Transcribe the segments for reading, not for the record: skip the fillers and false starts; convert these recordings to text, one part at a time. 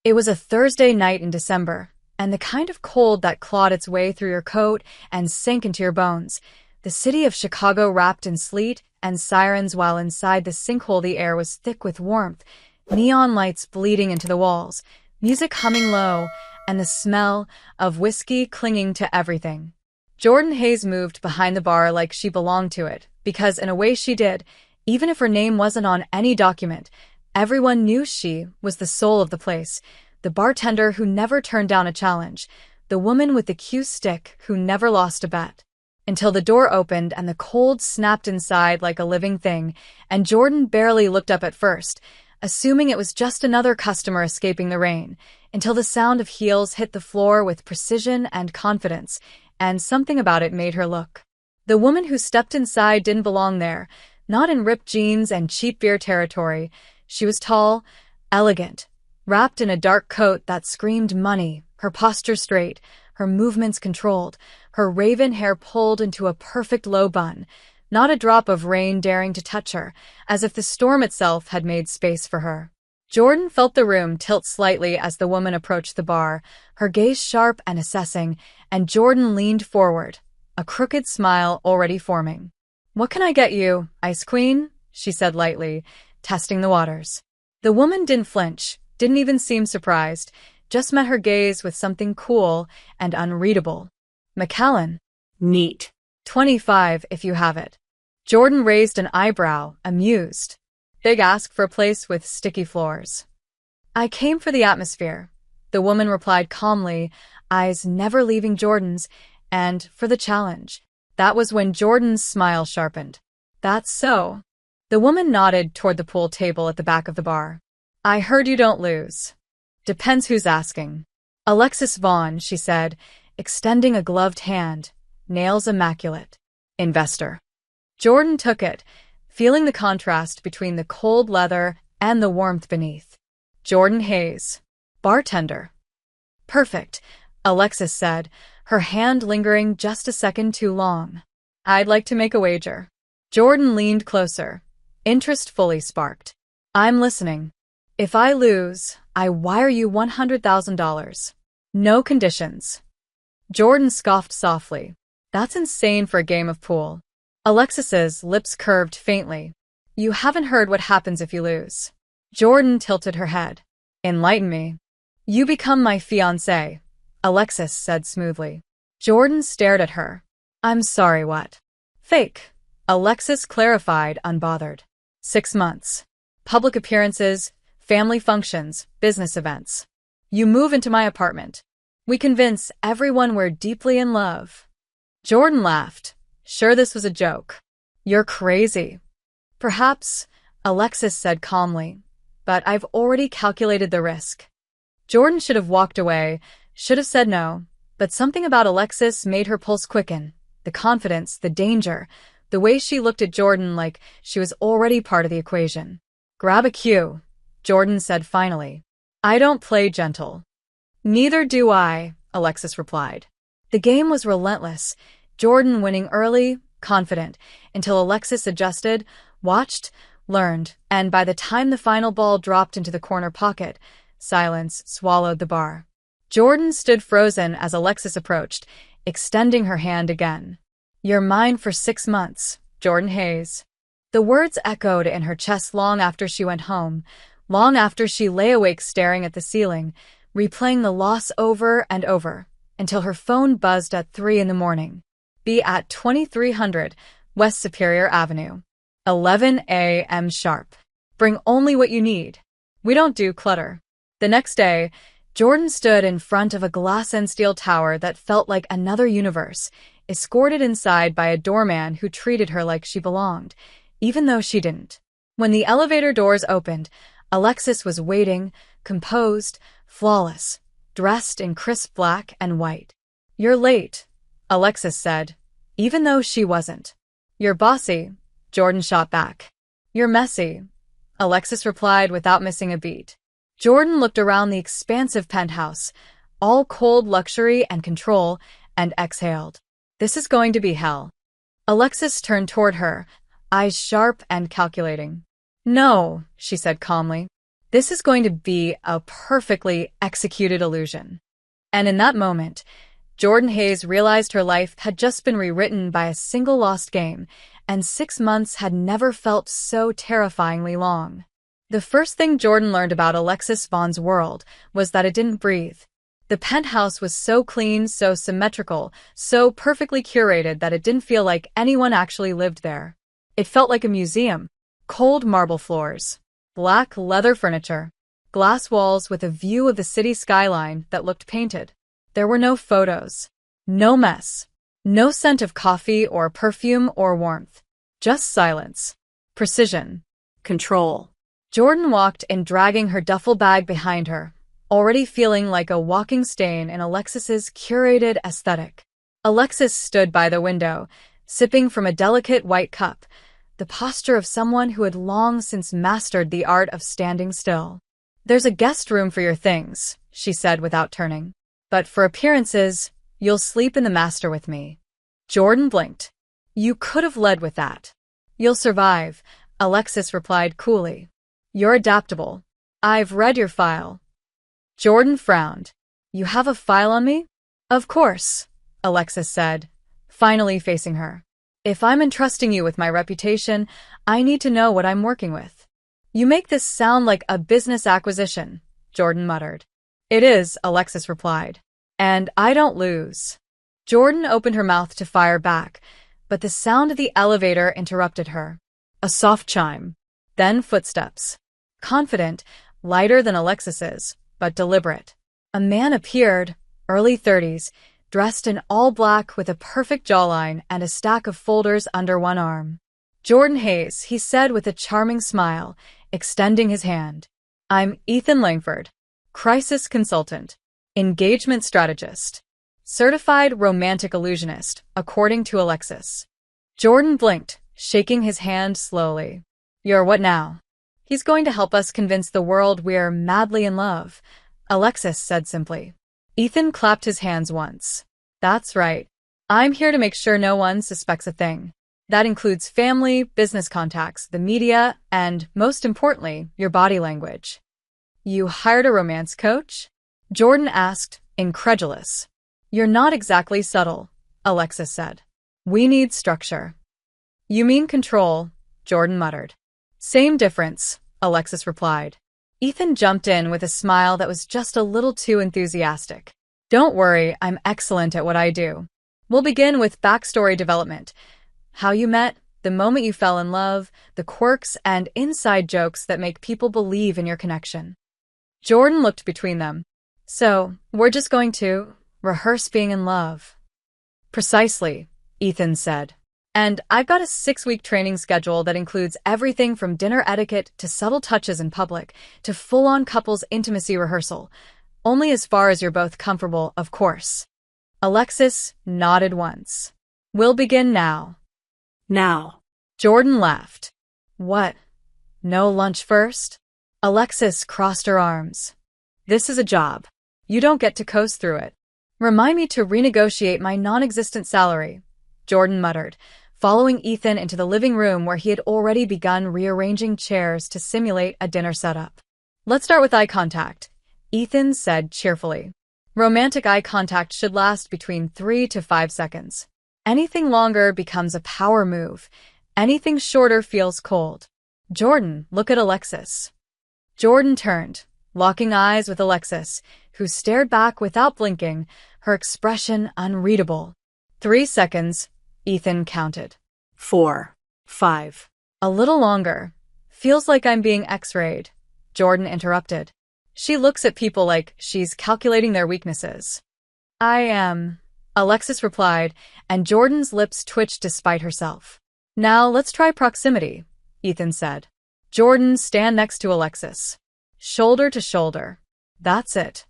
It was a Thursday night in December, and the kind of cold that clawed its way through your coat and sank into your bones. The city of Chicago wrapped in sleet and sirens, while inside the sinkhole the air was thick with warmth, neon lights bleeding into the walls, music humming low, and the smell of whiskey clinging to everything. Jordan Hayes moved behind the bar like she belonged to it, because in a way she did. Even if her name wasn't on any document, everyone knew she was the soul of the place, the bartender who never turned down a challenge, the woman with the cue stick who never lost a bet. Until the door opened and the cold snapped inside like a living thing, and Jordan barely looked up at first, assuming it was just another customer escaping the rain, until the sound of heels hit the floor with precision and confidence, and something about it made her look. The woman who stepped inside didn't belong there, not in ripped jeans and cheap beer territory. She was tall, elegant, wrapped in a dark coat that screamed money, her posture straight, her movements controlled, her raven hair pulled into a perfect low bun, not a drop of rain daring to touch her, as if the storm itself had made space for her. Jordan felt the room tilt slightly as the woman approached the bar, her gaze sharp and assessing, and Jordan leaned forward, a crooked smile already forming. "What can I get you, Ice Queen?" she said lightly, testing the waters. The woman didn't flinch, didn't even seem surprised, just met her gaze with something cool and unreadable. "Macallan." Neat. 25 if you have it. Jordan raised an eyebrow, amused. "Big ask for a place with sticky floors." "I came for the atmosphere," the woman replied calmly, eyes never leaving Jordan's, "and for the challenge." That was when Jordan's smile sharpened. "That's so." The woman nodded toward the pool table at the back of the bar. "I heard you don't lose." "Depends who's asking." "Alexis Vaughn," she said, extending a gloved hand, nails immaculate. "Investor." Jordan took it, feeling the contrast between the cold leather and the warmth beneath. "Jordan Hayes." "Bartender." "Perfect," Alexis said, her hand lingering just a second too long. "I'd like to make a wager." Jordan leaned closer, interest fully sparked. "I'm listening." "If I lose, I wire you $100,000. No conditions." Jordan scoffed softly. "That's insane for a game of pool." Alexis's lips curved faintly. "You haven't heard what happens if you lose." Jordan tilted her head. "Enlighten me." "You become my fiancée," Alexis said smoothly. Jordan stared at her. "I'm sorry, what?" "Fake," Alexis clarified, unbothered. 6 months. Public appearances, family functions, business events. You move into my apartment. We convince everyone we're deeply in love." Jordan laughed, sure this was a joke. "You're crazy." "Perhaps," Alexis said calmly, "but I've already calculated the risk." Jordan should have walked away, should have said no, but something about Alexis made her pulse quicken. The confidence, the danger, the way she looked at Jordan like she was already part of the equation. "Grab a cue," Jordan said finally. "I don't play gentle." "Neither do I," Alexis replied. The game was relentless, Jordan winning early, confident, until Alexis adjusted, watched, learned, and by the time the final ball dropped into the corner pocket, silence swallowed the bar. Jordan stood frozen as Alexis approached, extending her hand again. "You're mine for 6 months, Jordan Hayes." The words echoed in her chest long after she went home, long after she lay awake staring at the ceiling, replaying the loss over and over, until her phone buzzed at 3 in the morning. "Be at 2300 West Superior Avenue. 11 a.m. sharp. Bring only what you need. We don't do clutter." The next day, Jordan stood in front of a glass and steel tower that felt like another universe, escorted inside by a doorman who treated her like she belonged, even though she didn't. When the elevator doors opened, Alexis was waiting, composed, flawless, dressed in crisp black and white. "You're late," Alexis said, even though she wasn't. "You're bossy," Jordan shot back. "You're messy," Alexis replied without missing a beat. Jordan looked around the expansive penthouse, all cold luxury and control, and exhaled. "This is going to be hell." Alexis turned toward her, eyes sharp and calculating. "No," she said calmly. This is going to be a perfectly executed illusion. And in that moment, Jordan Hayes realized her life had just been rewritten by a single lost game, and 6 months had never felt so terrifyingly long. The first thing Jordan learned about Alexis Vaughn's world was that it didn't breathe. The penthouse was so clean, so symmetrical, so perfectly curated that it didn't feel like anyone actually lived there. It felt like a museum. Cold marble floors, black leather furniture, glass walls with a view of the city skyline that looked painted. There were no photos, no mess, no scent of coffee or perfume or warmth. Just silence, precision, control. Jordan walked in, dragging her duffel bag behind her, already feeling like a walking stain in Alexis's curated aesthetic. Alexis stood by the window, sipping from a delicate white cup, the posture of someone who had long since mastered the art of standing still. "There's a guest room for your things," she said without turning. "But for appearances, you'll sleep in the master with me." Jordan blinked. "You could have led with that." "You'll survive," Alexis replied coolly. "You're adaptable. I've read your file." Jordan frowned. "You have a file on me?" "Of course," Alexis said, finally facing her. "If I'm entrusting you with my reputation, I need to know what I'm working with." "You make this sound like a business acquisition," Jordan muttered. "It is," Alexis replied. "And I don't lose." Jordan opened her mouth to fire back, but the sound of the elevator interrupted her. A soft chime, then footsteps. Confident, lighter than Alexis's, but deliberate. A man appeared, early 30s, dressed in all black with a perfect jawline and a stack of folders under one arm. "Jordan Hayes," he said with a charming smile, extending his hand. "I'm Ethan Langford, crisis consultant, engagement strategist, certified romantic illusionist, according to Alexis." Jordan blinked, shaking his hand slowly. "You're what now?" "He's going to help us convince the world we're madly in love," Alexis said simply. Ethan clapped his hands once. "That's right. I'm here to make sure no one suspects a thing. That includes family, business contacts, the media, and, most importantly, your body language." "You hired a romance coach?" Jordan asked, incredulous. "You're not exactly subtle," Alexis said. "We need structure." "You mean control," Jordan muttered. "Same difference," Alexis replied. Ethan jumped in with a smile that was just a little too enthusiastic. "Don't worry, I'm excellent at what I do. We'll begin with backstory development. How you met, the moment you fell in love, the quirks and inside jokes that make people believe in your connection." Jordan looked between them. "So, we're just going to rehearse being in love." "Precisely," Ethan said. "And I've got a 6-week training schedule that includes everything from dinner etiquette to subtle touches in public to full-on couples intimacy rehearsal. Only as far as you're both comfortable, of course." Alexis nodded once. "We'll begin now." "Now." Jordan laughed. "What? No lunch first?" Alexis crossed her arms. "This is a job. You don't get to coast through it." "Remind me to renegotiate my non-existent salary," Jordan muttered, following Ethan into the living room where he had already begun rearranging chairs to simulate a dinner setup. "Let's start with eye contact," Ethan said cheerfully. "Romantic eye contact should last between 3 to 5 seconds. Anything longer becomes a power move. Anything shorter feels cold." "Jordan, look at Alexis." Jordan turned, locking eyes with Alexis, who stared back without blinking, her expression unreadable. 3 seconds, Ethan counted. 4, 5. "A little longer. Feels like I'm being X-rayed," Jordan interrupted. "She looks at people like she's calculating their weaknesses." "I am," Alexis replied, and Jordan's lips twitched despite herself. "Now let's try proximity," Ethan said. "Jordan, stand next to Alexis. Shoulder to shoulder. That's it."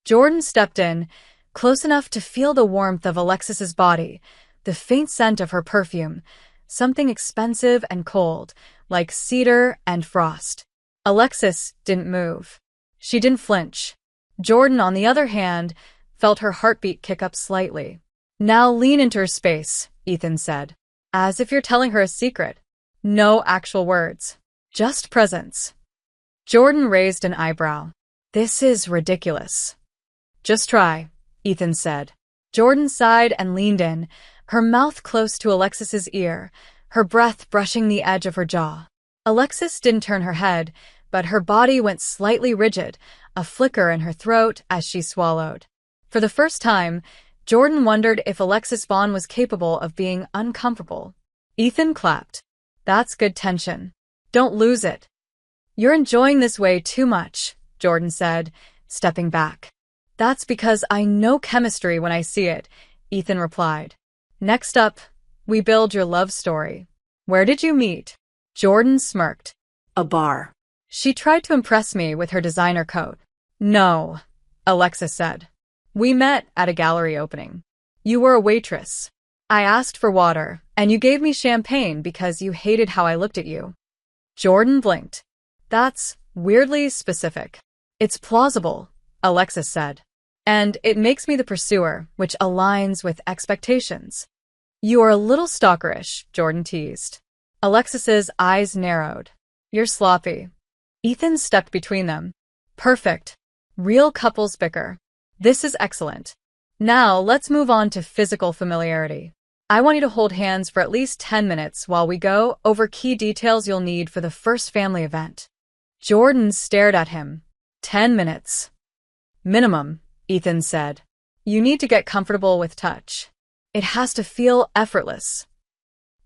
Jordan stepped in, close enough to feel the warmth of Alexis's body, the faint scent of her perfume, something expensive and cold, like cedar and frost. Alexis didn't move. She didn't flinch. Jordan, on the other hand, felt her heartbeat kick up slightly. "Now lean into her space," Ethan said, as if you're telling her a secret. No actual words, just presence. Jordan raised an eyebrow. This is ridiculous. Just try, Ethan said. Jordan sighed and leaned in, her mouth close to Alexis's ear, her breath brushing the edge of her jaw. Alexis didn't turn her head, but her body went slightly rigid, a flicker in her throat as she swallowed. For the first time, Jordan wondered if Alexis Vaughn was capable of being uncomfortable. Ethan clapped. That's good tension. Don't lose it. You're enjoying this way too much, Jordan said, stepping back. That's because I know chemistry when I see it, Ethan replied. Next up, we build your love story. Where did you meet? Jordan smirked. A bar. She tried to impress me with her designer coat. No, Alexis said. We met at a gallery opening. You were a waitress. I asked for water, and you gave me champagne because you hated how I looked at you. Jordan blinked. That's weirdly specific. It's plausible, Alexis said. And it makes me the pursuer, which aligns with expectations. You are a little stalkerish, Jordan teased. Alexis's eyes narrowed. You're sloppy. Ethan stepped between them. Perfect. Real couples bicker. This is excellent. Now let's move on to physical familiarity. I want you to hold hands for at least 10 minutes while we go over key details you'll need for the first family event. Jordan stared at him. 10 minutes. Minimum, Ethan said. You need to get comfortable with touch. It has to feel effortless.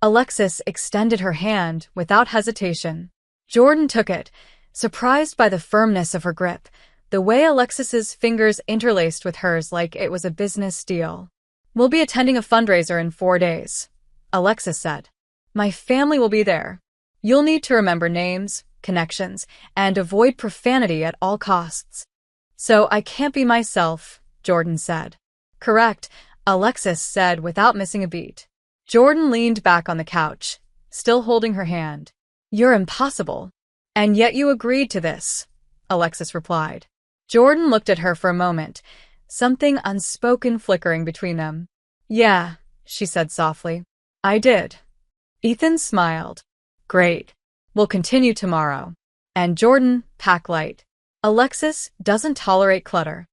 Alexis extended her hand without hesitation. Jordan took it, surprised by the firmness of her grip, the way Alexis's fingers interlaced with hers like it was a business deal. We'll be attending a fundraiser in 4 days, Alexis said. My family will be there. You'll need to remember names, connections, and avoid profanity at all costs. So I can't be myself, Jordan said. Correct, Alexis said without missing a beat. Jordan leaned back on the couch, still holding her hand. You're impossible. And yet you agreed to this, Alexis replied. Jordan looked at her for a moment, something unspoken flickering between them. Yeah, she said softly. I did. Ethan smiled. Great. We'll continue tomorrow. And Jordan, pack light. Alexis doesn't tolerate clutter.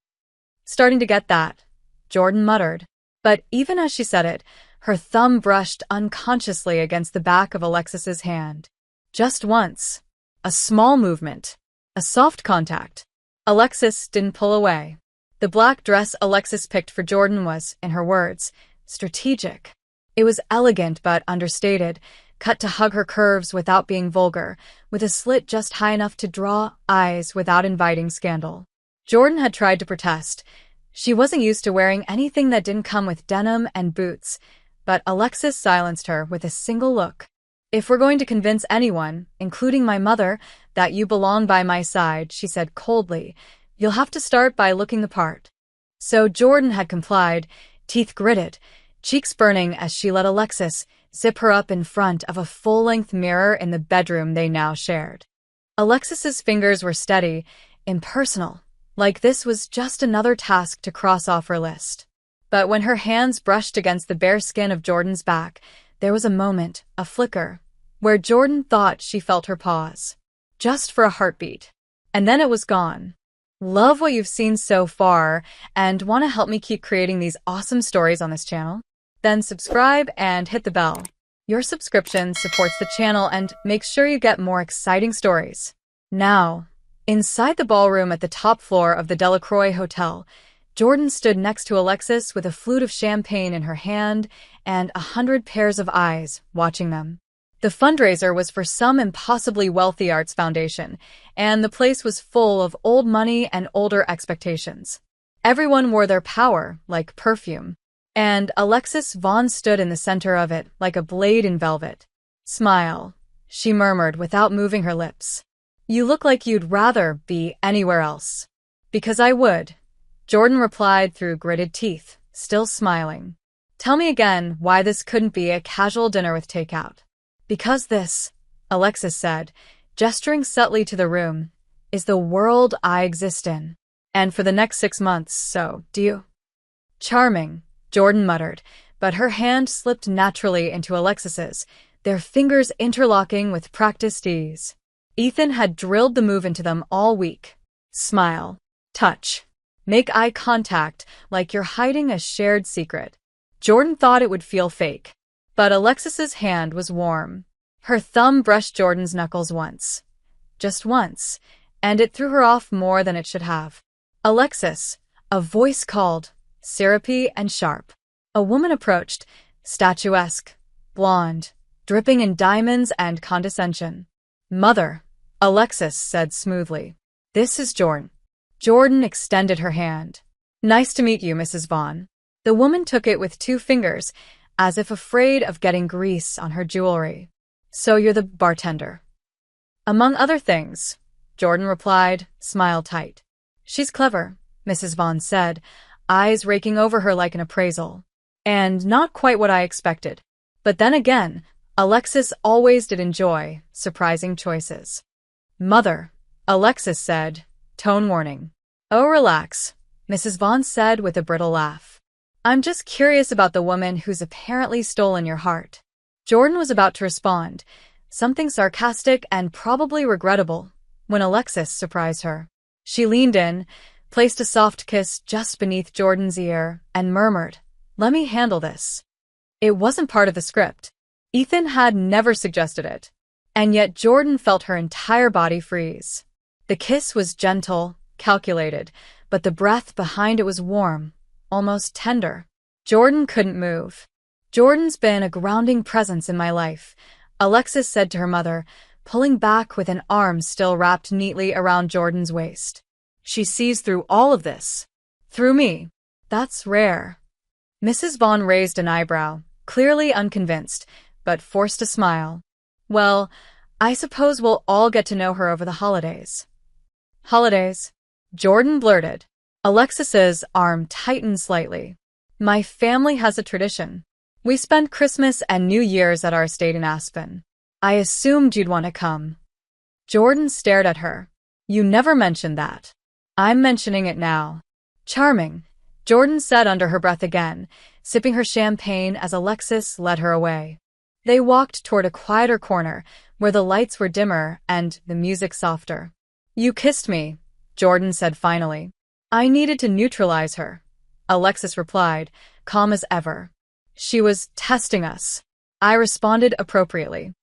Starting to get that, Jordan muttered. But even as she said it, her thumb brushed unconsciously against the back of Alexis's hand. Just once. A small movement. A soft contact. Alexis didn't pull away. The black dress Alexis picked for Jordan was, in her words, strategic. It was elegant but understated, cut to hug her curves without being vulgar, with a slit just high enough to draw eyes without inviting scandal. Jordan had tried to protest. She wasn't used to wearing anything that didn't come with denim and boots, but Alexis silenced her with a single look. If we're going to convince anyone, including my mother, that you belong by my side, she said coldly, you'll have to start by looking the part. So Jordan had complied, teeth gritted, cheeks burning as she let Alexis zip her up in front of a full-length mirror in the bedroom they now shared. Alexis's fingers were steady, impersonal, like this was just another task to cross off her list. But when her hands brushed against the bare skin of Jordan's back, there was a moment, a flicker, where Jordan thought she felt her pause. Just for a heartbeat. And then it was gone. Love what you've seen so far, and want to help me keep creating these awesome stories on this channel? Then subscribe and hit the bell. Your subscription supports the channel and makes sure you get more exciting stories. Now, inside the ballroom at the top floor of the Delacroix Hotel, Jordan stood next to Alexis with a flute of champagne in her hand and 100 pairs of eyes watching them. The fundraiser was for some impossibly wealthy arts foundation, and the place was full of old money and older expectations. Everyone wore their power like perfume, and Alexis Vaughn stood in the center of it like a blade in velvet. Smile, she murmured without moving her lips. You look like you'd rather be anywhere else. Because I would, Jordan replied through gritted teeth, still smiling. Tell me again why this couldn't be a casual dinner with takeout. Because this, Alexis said, gesturing subtly to the room, is the world I exist in. And for the next 6 months, so, do you? Charming, Jordan muttered, but her hand slipped naturally into Alexis's, their fingers interlocking with practiced ease. Ethan had drilled the move into them all week. Smile. Touch. Make eye contact like you're hiding a shared secret. Jordan thought it would feel fake. But Alexis's hand was warm. Her thumb brushed Jordan's knuckles once. Just once. And it threw her off more than it should have. Alexis, a voice called, syrupy and sharp. A woman approached, statuesque, blonde, dripping in diamonds and condescension. Mother, Alexis said smoothly. This is Jordan. Jordan extended her hand. Nice to meet you, Mrs. Vaughn. The woman took it with 2 fingers, as if afraid of getting grease on her jewelry. So you're the bartender. Among other things, Jordan replied, smile tight. She's clever, Mrs. Vaughn said, eyes raking over her like an appraisal. And not quite what I expected. But then again, Alexis always did enjoy surprising choices. Mother, Alexis said, tone warning. Oh, relax, Mrs. Vaughn said with a brittle laugh. I'm just curious about the woman who's apparently stolen your heart. Jordan was about to respond, something sarcastic and probably regrettable, when Alexis surprised her. She leaned in, placed a soft kiss just beneath Jordan's ear, and murmured, "Let me handle this." It wasn't part of the script. Ethan had never suggested it. And yet Jordan felt her entire body freeze. The kiss was gentle, calculated, but the breath behind it was warm, almost tender. Jordan couldn't move. Jordan's been a grounding presence in my life, Alexis said to her mother, pulling back with an arm still wrapped neatly around Jordan's waist. She sees through all of this. Through me. That's rare. Mrs. Vaughn raised an eyebrow, clearly unconvinced, but forced a smile. Well, I suppose we'll all get to know her over the holidays. Holidays? Jordan blurted. Alexis's arm tightened slightly. My family has a tradition. We spend Christmas and New Year's at our estate in Aspen. I assumed you'd want to come. Jordan stared at her. You never mentioned that. I'm mentioning it now. Charming, Jordan said under her breath again, sipping her champagne as Alexis led her away. They walked toward a quieter corner, where the lights were dimmer and the music softer. You kissed me, Jordan said finally. I needed to neutralize her, Alexis replied, calm as ever. She was testing us. I responded appropriately.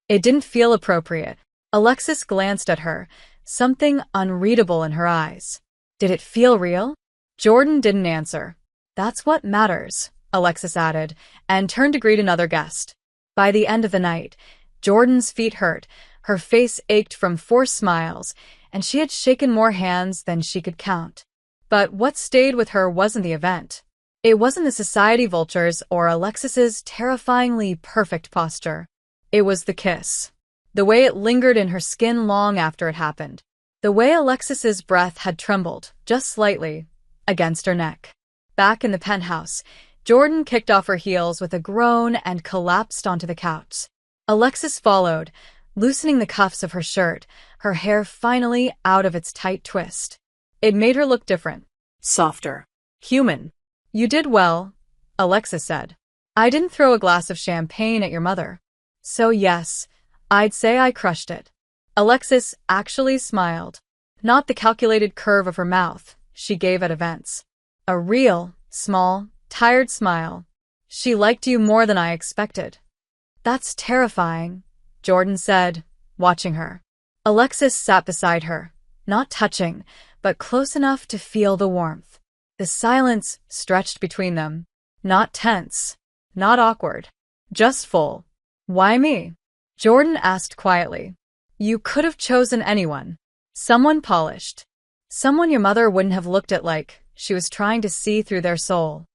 It didn't feel appropriate. Alexis glanced at her, something unreadable in her eyes. Did it feel real? Jordan didn't answer. That's what matters, Alexis added, and turned to greet another guest. By the end of the night, Jordan's feet hurt, her face ached from forced smiles, and she had shaken more hands than she could count. But what stayed with her wasn't the event. It wasn't the society vultures or Alexis's terrifyingly perfect posture. It was the kiss. The way it lingered in her skin long after it happened. The way Alexis's breath had trembled, just slightly, against her neck. Back in the penthouse, Jordan kicked off her heels with a groan and collapsed onto the couch. Alexis followed, loosening the cuffs of her shirt, her hair finally out of its tight twist. It made her look different. Softer. Human. You did well, Alexis said. I didn't throw a glass of champagne at your mother. So yes, I'd say I crushed it. Alexis actually smiled. Not the calculated curve of her mouth she gave at events. A real, small, tired smile. She liked you more than I expected. That's terrifying, Jordan said, watching her. Alexis sat beside her, not touching, but close enough to feel the warmth. The silence stretched between them. Not tense, not awkward, just full. Why me? Jordan asked quietly. You could have chosen anyone. Someone polished. Someone your mother wouldn't have looked at like she was trying to see through their soul.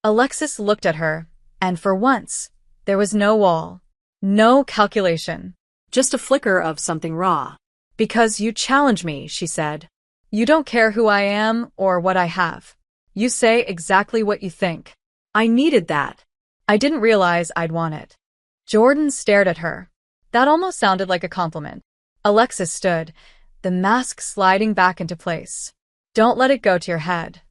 Alexis looked at her, and for once, there was no wall. No calculation. Just a flicker of something raw. Because you challenge me, she said. You don't care who I am or what I have. You say exactly what you think. I needed that. I didn't realize I'd want it. Jordan stared at her. That almost sounded like a compliment. Alexis stood, the mask sliding back into place. Don't let it go to your head.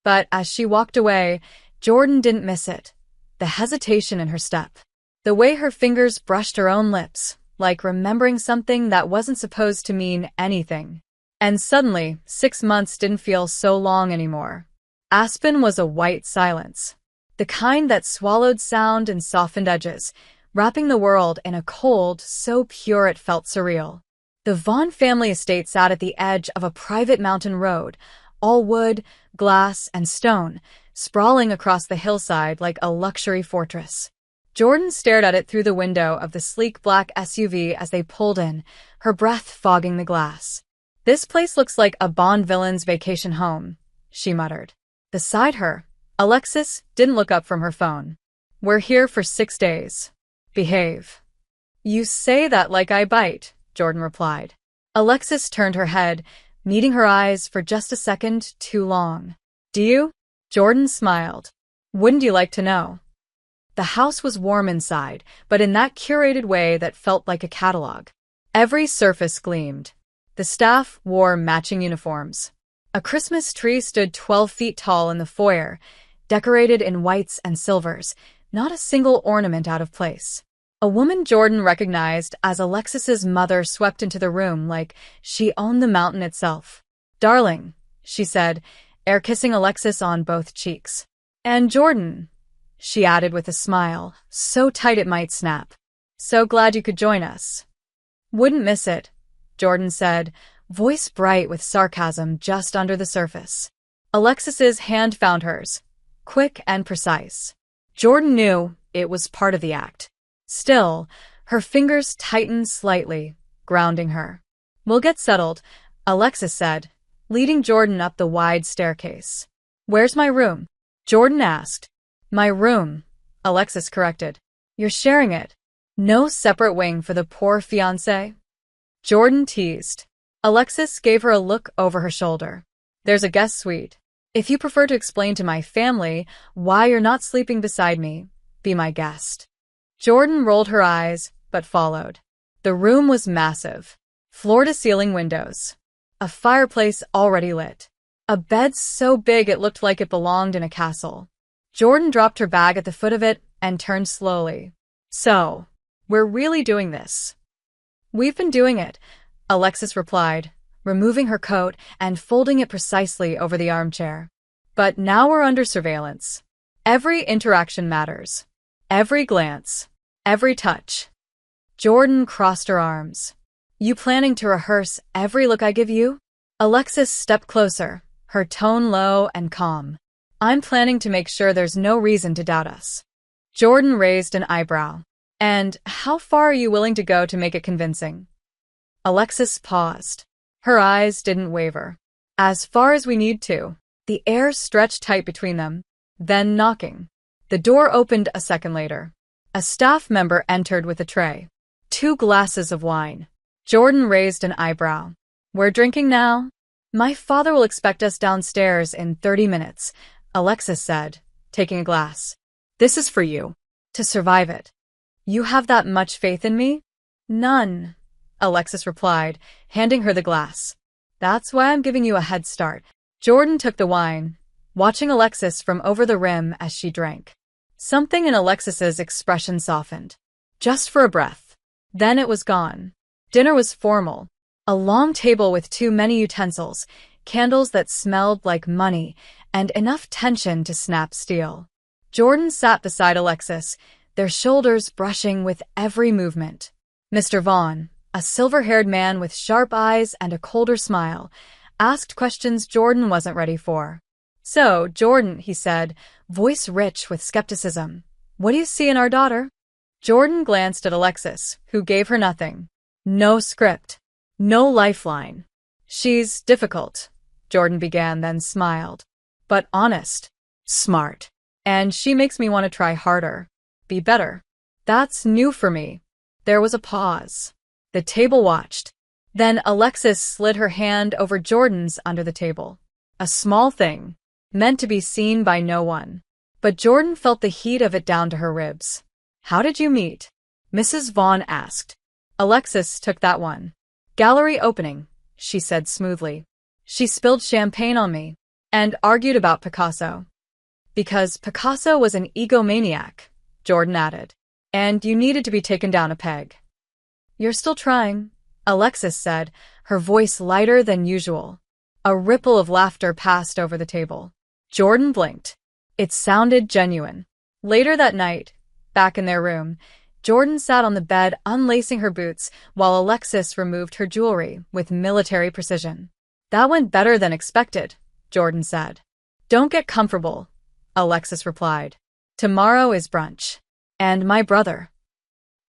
But as she walked away, Jordan didn't miss it. The hesitation in her step. The way her fingers brushed her own lips, like remembering something that wasn't supposed to mean anything. And suddenly, 6 months didn't feel so long anymore. Aspen was a white silence, the kind that swallowed sound and softened edges, wrapping the world in a cold so pure it felt surreal. The Vaughn family estate sat at the edge of a private mountain road, all wood, glass, and stone, sprawling across the hillside like a luxury fortress. Jordan stared at it through the window of the sleek black SUV as they pulled in, her breath fogging the glass. "This place looks like a Bond villain's vacation home," she muttered. Beside her, Alexis didn't look up from her phone. "We're here for 6 days. Behave." "You say that like I bite," Jordan replied. Alexis turned her head, meeting her eyes for just a second too long. "Do you?" Jordan smiled. "Wouldn't you like to know?" The house was warm inside, but in that curated way that felt like a catalog. Every surface gleamed. The staff wore matching uniforms. A Christmas tree stood 12 feet tall in the foyer, decorated in whites and silvers, not a single ornament out of place. A woman Jordan recognized as Alexis's mother swept into the room like she owned the mountain itself. "Darling," she said, air-kissing Alexis on both cheeks. "And Jordan," she added with a smile, so tight it might snap. "So glad you could join us." "Wouldn't miss it," Jordan said, voice bright with sarcasm just under the surface. Alexis's hand found hers, quick and precise. Jordan knew it was part of the act. Still, her fingers tightened slightly, grounding her. "We'll get settled," Alexis said, leading Jordan up the wide staircase. "Where's my room?" Jordan asked. "My room," Alexis corrected. "You're sharing it. No separate wing for the poor fiancé?" Jordan teased. Alexis gave her a look over her shoulder. "There's a guest suite. If you prefer to explain to my family why you're not sleeping beside me, be my guest." Jordan rolled her eyes, but followed. The room was massive. Floor-to-ceiling windows. A fireplace already lit. A bed so big it looked like it belonged in a castle. Jordan dropped her bag at the foot of it and turned slowly. "So, we're really doing this?" "We've been doing it," Alexis replied, removing her coat and folding it precisely over the armchair. "But now we're under surveillance. Every interaction matters. Every glance. Every touch." Jordan crossed her arms. "You planning to rehearse every look I give you?" Alexis stepped closer, her tone low and calm. "I'm planning to make sure there's no reason to doubt us." Jordan raised an eyebrow. "And how far are you willing to go to make it convincing?" Alexis paused. Her eyes didn't waver. "As far as we need to." The air stretched tight between them, then knocking. The door opened a second later. A staff member entered with a tray. 2 glasses of wine. Jordan raised an eyebrow. "We're drinking now?" "My father will expect us downstairs in 30 minutes, Alexis said, taking a glass. "This is for you. To survive it." "You have that much faith in me?" "None," Alexis replied, handing her the glass. "That's why I'm giving you a head start." Jordan took the wine, watching Alexis from over the rim as she drank. Something in Alexis's expression softened. Just for a breath. Then it was gone. Dinner was formal. A long table with too many utensils, candles that smelled like money, and enough tension to snap steel. Jordan sat beside Alexis, their shoulders brushing with every movement. Mr. Vaughn, a silver-haired man with sharp eyes and a colder smile, asked questions Jordan wasn't ready for. "So, Jordan," he said, voice rich with skepticism, "what do you see in our daughter?" Jordan glanced at Alexis, who gave her nothing. No script. No lifeline. "She's difficult," Jordan began, then smiled. "But honest. Smart. And she makes me want to try harder. Be better." "That's new for me." There was a pause. The table watched. Then Alexis slid her hand over Jordan's under the table. A small thing, meant to be seen by no one. But Jordan felt the heat of it down to her ribs. "How did you meet?" Mrs. Vaughn asked. Alexis took that one. "Gallery opening," she said smoothly. "She spilled champagne on me and argued about Picasso." "Because Picasso was an egomaniac," Jordan added, "and you needed to be taken down a peg." You're still trying, Alexis said, her voice lighter than usual. A ripple of laughter passed over the table. Jordan blinked. It sounded genuine. Later that night, back in their room, Jordan sat on the bed unlacing her boots while Alexis removed her jewelry with military precision. That went better than expected, Jordan said. Don't get comfortable, Alexis replied. Tomorrow is brunch. And my brother.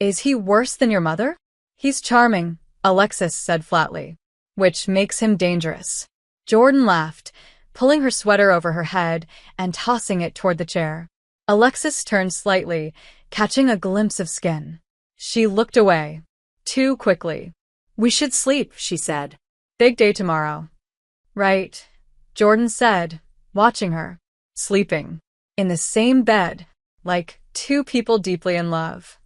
Is he worse than your mother? He's charming, Alexis said flatly. Which makes him dangerous. Jordan laughed, pulling her sweater over her head and tossing it toward the chair. Alexis turned slightly, catching a glimpse of skin. She looked away. Too quickly. We should sleep, she said. Big day tomorrow. Right, Jordan said, watching her. Sleeping. In the same bed, like two people deeply in love.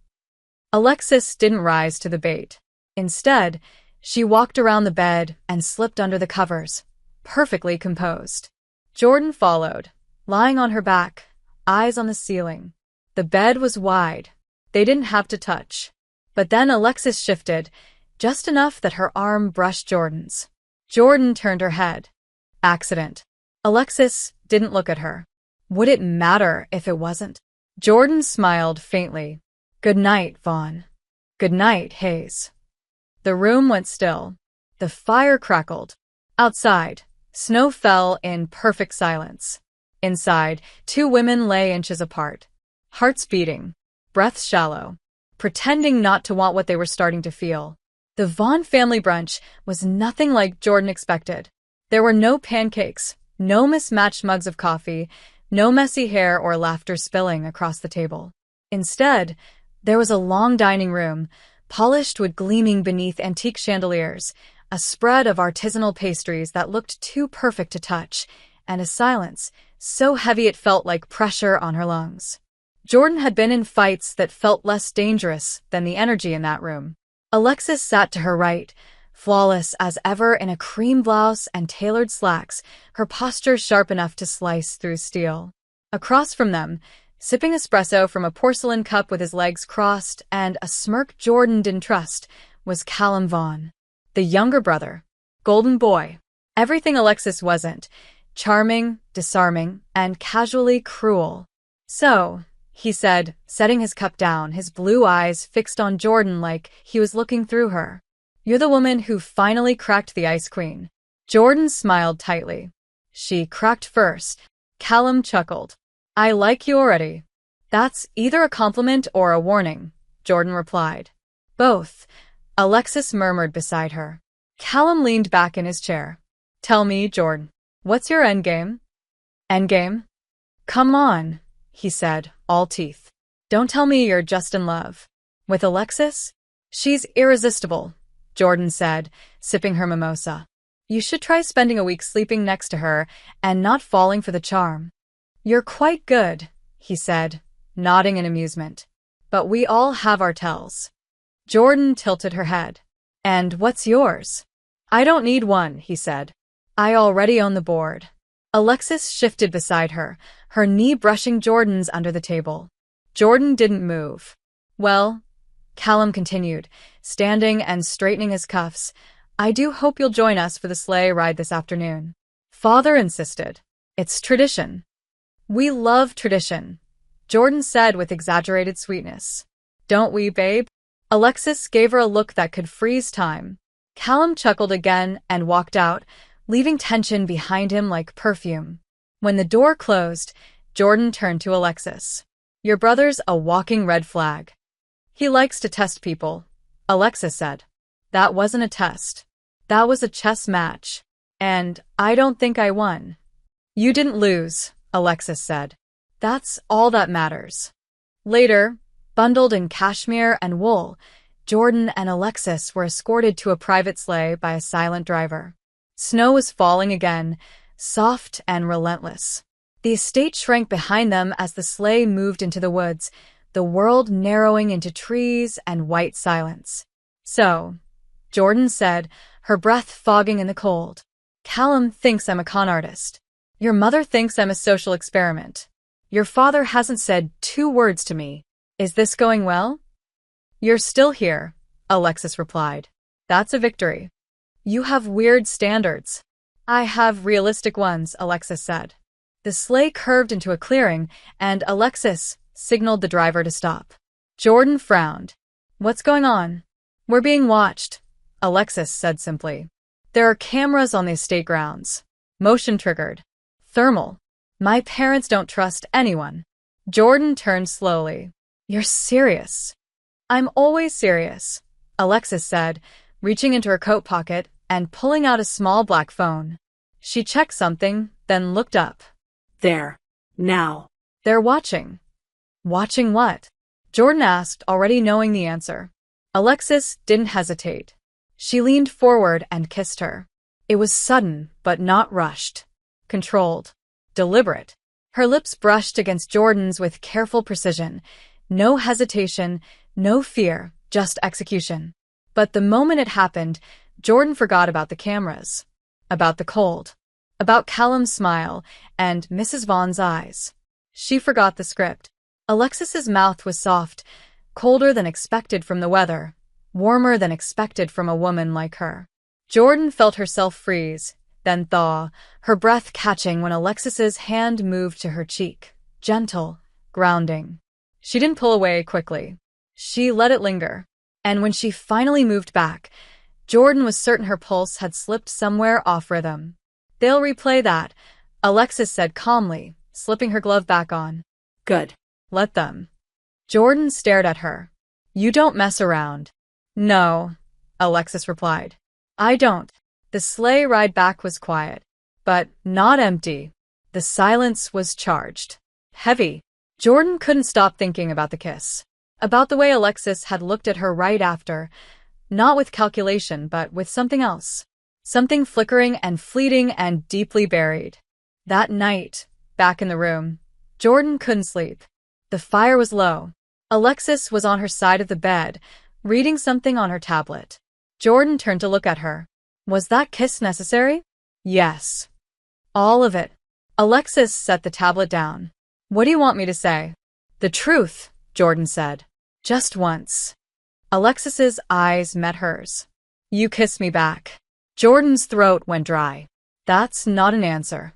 Alexis didn't rise to the bait. Instead, she walked around the bed and slipped under the covers, perfectly composed. Jordan followed, lying on her back, eyes on the ceiling. The bed was wide. They didn't have to touch. But then Alexis shifted, just enough that her arm brushed Jordan's. Jordan turned her head. Accident. Alexis didn't look at her. Would it matter if it wasn't? Jordan smiled faintly. Good night, Vaughn. Good night, Hayes. The room went still. The fire crackled. Outside, snow fell in perfect silence. Inside, two women lay inches apart. Hearts beating, breaths shallow, pretending not to want what they were starting to feel. The Vaughn family brunch was nothing like Jordan expected. There were no pancakes, no mismatched mugs of coffee, no messy hair or laughter spilling across the table. Instead, there was a long dining room, polished wood gleaming beneath antique chandeliers, a spread of artisanal pastries that looked too perfect to touch, and a silence so heavy it felt like pressure on her lungs. Jordan had been in fights that felt less dangerous than the energy in that room. Alexis sat to her right, flawless as ever in a cream blouse and tailored slacks, her posture sharp enough to slice through steel. Across from them, sipping espresso from a porcelain cup with his legs crossed and a smirk Jordan didn't trust, was Callum Vaughn, the younger brother, golden boy. Everything Alexis wasn't, charming, disarming, and casually cruel. So, he said, setting his cup down, his blue eyes fixed on Jordan like he was looking through her. You're the woman who finally cracked the ice queen. Jordan smiled tightly. She cracked first. Callum chuckled. I like you already. That's either a compliment or a warning, Jordan replied. Both, Alexis murmured beside her. Callum leaned back in his chair. Tell me, Jordan, what's your endgame? Endgame? Come on, he said, all teeth. Don't tell me you're just in love. With Alexis? She's irresistible, Jordan said, sipping her mimosa. You should try spending a week sleeping next to her and not falling for the charm. You're quite good, he said, nodding in amusement. But we all have our tells. Jordan tilted her head. And what's yours? I don't need one, he said. I already own the board. Alexis shifted beside her, her knee brushing Jordan's under the table. Jordan didn't move. Well, Callum continued, standing and straightening his cuffs, I do hope you'll join us for the sleigh ride this afternoon. Father insisted. It's tradition. We love tradition, Jordan said with exaggerated sweetness. Don't we, babe? Alexis gave her a look that could freeze time. Callum chuckled again and walked out, leaving tension behind him like perfume. When the door closed, Jordan turned to Alexis. Your brother's a walking red flag. He likes to test people, Alexis said. That wasn't a test. That was a chess match. And I don't think I won. You didn't lose, Alexis said. That's all that matters. Later, bundled in cashmere and wool, Jordan and Alexis were escorted to a private sleigh by a silent driver. Snow was falling again, soft and relentless. The estate shrank behind them as the sleigh moved into the woods, the world narrowing into trees and white silence. So, Jordan said, her breath fogging in the cold. Callum thinks I'm a con artist. Your mother thinks I'm a social experiment. Your father hasn't said 2 words to me. Is this going well? You're still here, Alexis replied. That's a victory. You have weird standards. I have realistic ones, Alexis said. The sleigh curved into a clearing, and Alexis signaled the driver to stop. Jordan frowned. What's going on? We're being watched, Alexis said simply. There are cameras on the estate grounds. Motion triggered. Thermal. My parents don't trust anyone. Jordan turned slowly. You're serious. I'm always serious, Alexis said, reaching into her coat pocket and pulling out a small black phone. She checked something, then looked up. There. Now. They're watching. Watching what? Jordan asked, already knowing the answer. Alexis didn't hesitate. She leaned forward and kissed her. It was sudden, but not rushed. Controlled. Deliberate. Her lips brushed against Jordan's with careful precision. No hesitation, no fear, just execution. But the moment it happened, Jordan forgot about the cameras. About the cold. About Callum's smile and Mrs. Vaughn's eyes. She forgot the script. Alexis's mouth was soft, colder than expected from the weather, warmer than expected from a woman like her. Jordan felt herself freeze, then thaw, her breath catching when Alexis's hand moved to her cheek, gentle, grounding. She didn't pull away quickly. She let it linger. And when she finally moved back, Jordan was certain her pulse had slipped somewhere off rhythm. They'll replay that, Alexis said calmly, slipping her glove back on. Good. Let them. Jordan stared at her. You don't mess around. No, Alexis replied. I don't. The sleigh ride back was quiet, but not empty. The silence was charged. Heavy. Jordan couldn't stop thinking about the kiss. About the way Alexis had looked at her right after, not with calculation, but with something else. Something flickering and fleeting and deeply buried. That night, back in the room, Jordan couldn't sleep. The fire was low. Alexis was on her side of the bed, reading something on her tablet. Jordan turned to look at her. Was that kiss necessary? Yes. All of it. Alexis set the tablet down. What do you want me to say? The truth, Jordan said. Just once. Alexis's eyes met hers. You kiss me back. Jordan's throat went dry. That's not an answer.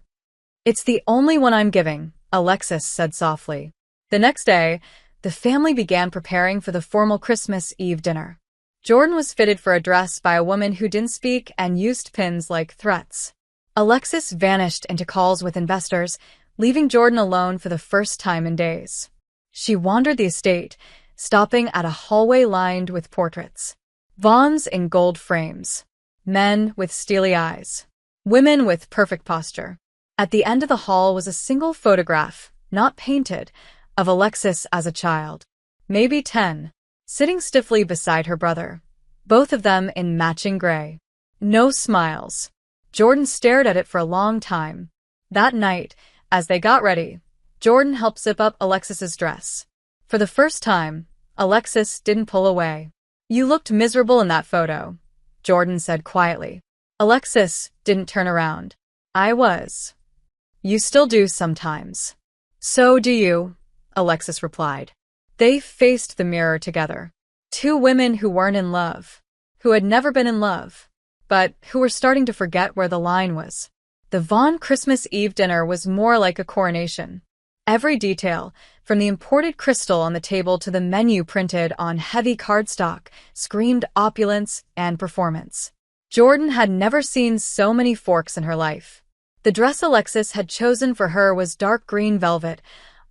It's the only one I'm giving, Alexis said softly. The next day, the family began preparing for the formal Christmas Eve dinner. Jordan was fitted for a dress by a woman who didn't speak and used pins like threats. Alexis vanished into calls with investors, leaving Jordan alone for the first time in days. She wandered the estate, stopping at a hallway lined with portraits. Vaughns in gold frames. Men with steely eyes. Women with perfect posture. At the end of the hall was a single photograph, not painted, of Alexis as a child. Maybe 10, sitting stiffly beside her brother. Both of them in matching gray. No smiles. Jordan stared at it for a long time. That night, as they got ready, Jordan helped zip up Alexis's dress. For the first time, Alexis didn't pull away. You looked miserable in that photo, Jordan said quietly. Alexis didn't turn around. I was. You still do sometimes. So do you, Alexis replied. They faced the mirror together. Two women who weren't in love, who had never been in love, but who were starting to forget where the line was. The Vaughn Christmas Eve dinner was more like a coronation. Every detail, from the imported crystal on the table to the menu printed on heavy cardstock, screamed opulence and performance. Jordan had never seen so many forks in her life. The dress Alexis had chosen for her was dark green velvet,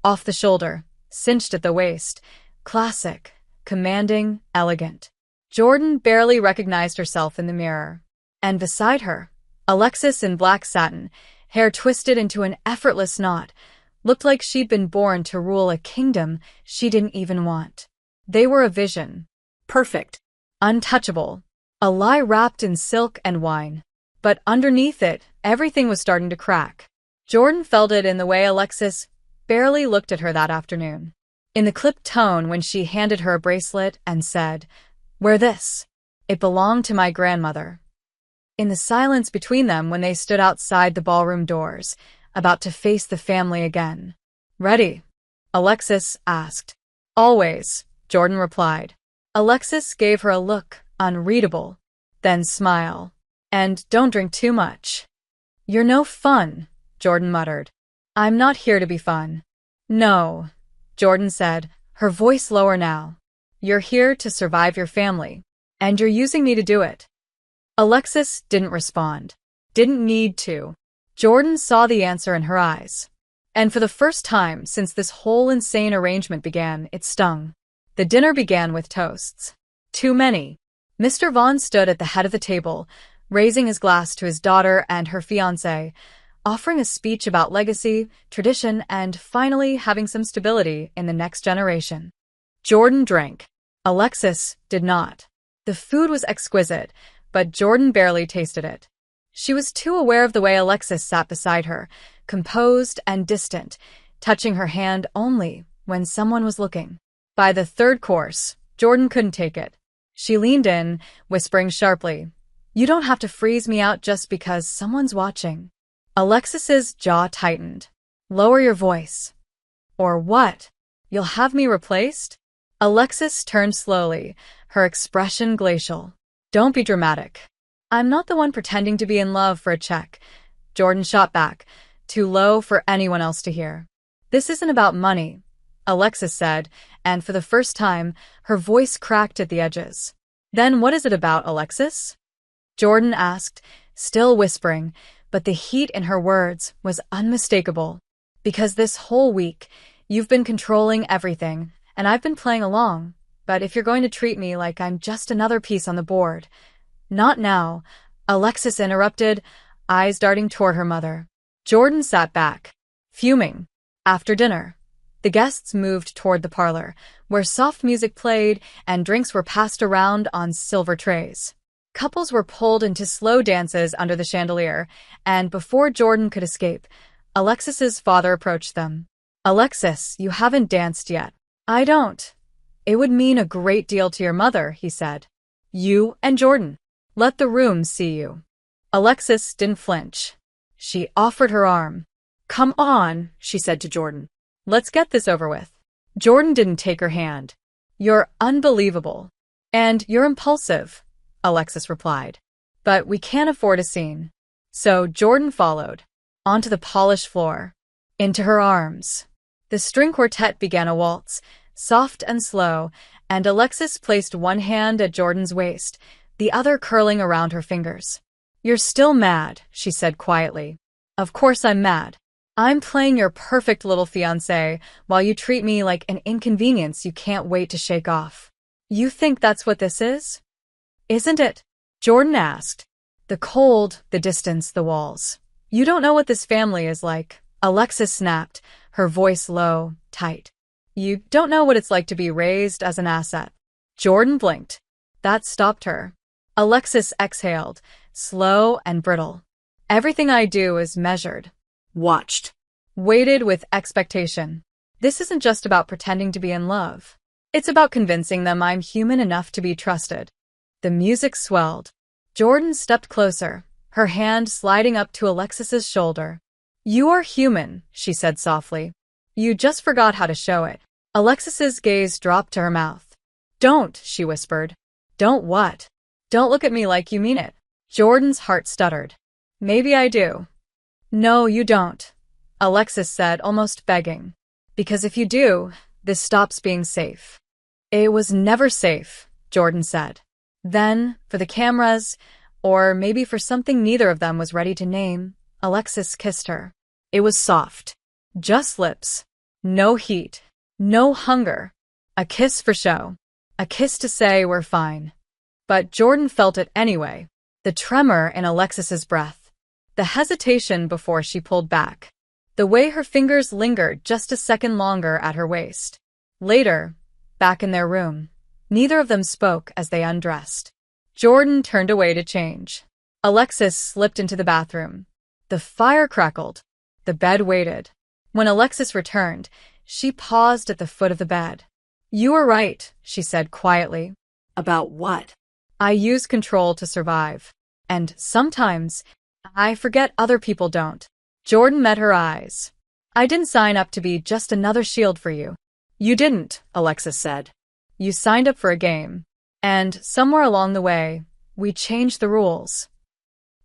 off the shoulder, cinched at the waist, classic, commanding, elegant. Jordan barely recognized herself in the mirror. And beside her, Alexis in black satin, hair twisted into an effortless knot, looked like she'd been born to rule a kingdom she didn't even want. They were a vision. Perfect. Untouchable. A lie wrapped in silk and wine. But underneath it, everything was starting to crack. Jordan felt it in the way Alexis barely looked at her that afternoon. In the clipped tone when she handed her a bracelet and said, "Wear this. It belonged to my grandmother." In the silence between them when they stood outside the ballroom doors, about to face the family again. "Ready?" Alexis asked. "Always," Jordan replied. Alexis gave her a look, unreadable. Then smile. And don't drink too much. You're no fun, Jordan muttered. I'm not here to be fun. No, Jordan said, her voice lower now. You're here to survive your family. And you're using me to do it. Alexis didn't respond. Didn't need to. Jordan saw the answer in her eyes. And for the first time since this whole insane arrangement began, it stung. The dinner began with toasts. Too many. Mr. Vaughn stood at the head of the table, raising his glass to his daughter and her fiancé, offering a speech about legacy, tradition, and finally having some stability in the next generation. Jordan drank. Alexis did not. The food was exquisite, but Jordan barely tasted it. She was too aware of the way Alexis sat beside her, composed and distant, touching her hand only when someone was looking. By the third course, Jordan couldn't take it. She leaned in, whispering sharply, "You don't have to freeze me out just because someone's watching." Alexis's jaw tightened. "Lower your voice." "Or what? You'll have me replaced?" Alexis turned slowly, her expression glacial. "Don't be dramatic. I'm not the one pretending to be in love for a check." Jordan shot back, too low for anyone else to hear. "This isn't about money," Alexis said, and for the first time, her voice cracked at the edges. "Then what is it about, Alexis?" Jordan asked, still whispering, but the heat in her words was unmistakable. "Because this whole week, you've been controlling everything, and I've been playing along. But if you're going to treat me like I'm just another piece on the board—" "Not now," Alexis interrupted, eyes darting toward her mother. Jordan sat back, fuming. After dinner, the guests moved toward the parlor, where soft music played and drinks were passed around on silver trays. Couples were pulled into slow dances under the chandelier, and before Jordan could escape, Alexis's father approached them. "Alexis, you haven't danced yet." "I don't." "It would mean a great deal to your mother," he said. "You and Jordan. Let the room see you." Alexis didn't flinch. She offered her arm. "Come on," she said to Jordan. "Let's get this over with." Jordan didn't take her hand. "You're unbelievable. And you're impulsive," Alexis replied. "But we can't afford a scene." So Jordan followed, onto the polished floor, into her arms. The string quartet began a waltz, soft and slow, and Alexis placed one hand at Jordan's waist, the other curling around her fingers. "You're still mad," she said quietly. "Of course I'm mad. I'm playing your perfect little fiancé while you treat me like an inconvenience you can't wait to shake off. You think that's what this is? Isn't it?" Jordan asked. "The cold, the distance, the walls. You don't know what this family is like," Alexis snapped, her voice low, tight. "You don't know what it's like to be raised as an asset." Jordan blinked. That stopped her. Alexis exhaled, slow and brittle. "Everything I do is measured." Watched. Waited with expectation. This isn't just about pretending to be in love. It's about convincing them I'm human enough to be trusted. The music swelled. Jordan stepped closer, her hand sliding up to Alexis's shoulder. "You are human," she said softly. "You just forgot how to show it." Alexis's gaze dropped to her mouth. "Don't," she whispered. "Don't what?" "Don't look at me like you mean it." Jordan's heart stuttered. "Maybe I do." "No, you don't," Alexis said, almost begging. "Because if you do, this stops being safe." "It was never safe," Jordan said. Then, for the cameras, or maybe for something neither of them was ready to name, Alexis kissed her. It was soft. Just lips. No heat. No hunger. A kiss for show. A kiss to say we're fine. But Jordan felt it anyway. The tremor in Alexis's breath. The hesitation before she pulled back. The way her fingers lingered just a second longer at her waist. Later, back in their room, neither of them spoke as they undressed. Jordan turned away to change. Alexis slipped into the bathroom. The fire crackled. The bed waited. When Alexis returned, she paused at the foot of the bed. "You were right," she said quietly. "About what?" "I use control to survive. And sometimes I forget other people don't." Jordan met her eyes. "I didn't sign up to be just another shield for you." "You didn't," Alexis said. You signed up for a game. And somewhere along the way, we changed the rules.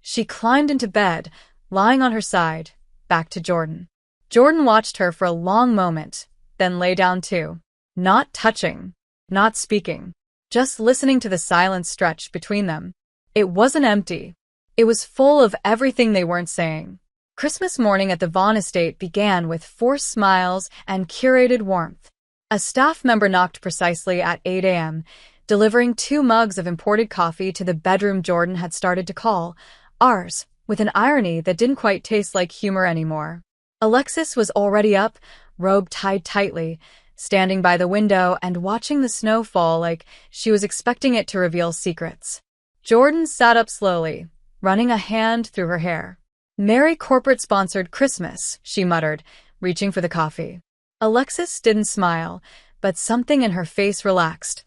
She climbed into bed, lying on her side, back to Jordan. Jordan watched her for a long moment, then lay down too. Not touching, not speaking, just listening to the silence stretch between them. It wasn't empty. It was full of everything they weren't saying. Christmas morning at the Vaughn estate began with forced smiles and curated warmth. A staff member knocked precisely at 8 a.m., delivering 2 mugs of imported coffee to the bedroom Jordan had started to call ours, with an irony that didn't quite taste like humor anymore. Alexis was already up, robe tied tightly, standing by the window and watching the snow fall like she was expecting it to reveal secrets. Jordan sat up slowly, running a hand through her hair. "Merry corporate-sponsored Christmas," she muttered, reaching for the coffee. Alexis didn't smile, but something in her face relaxed,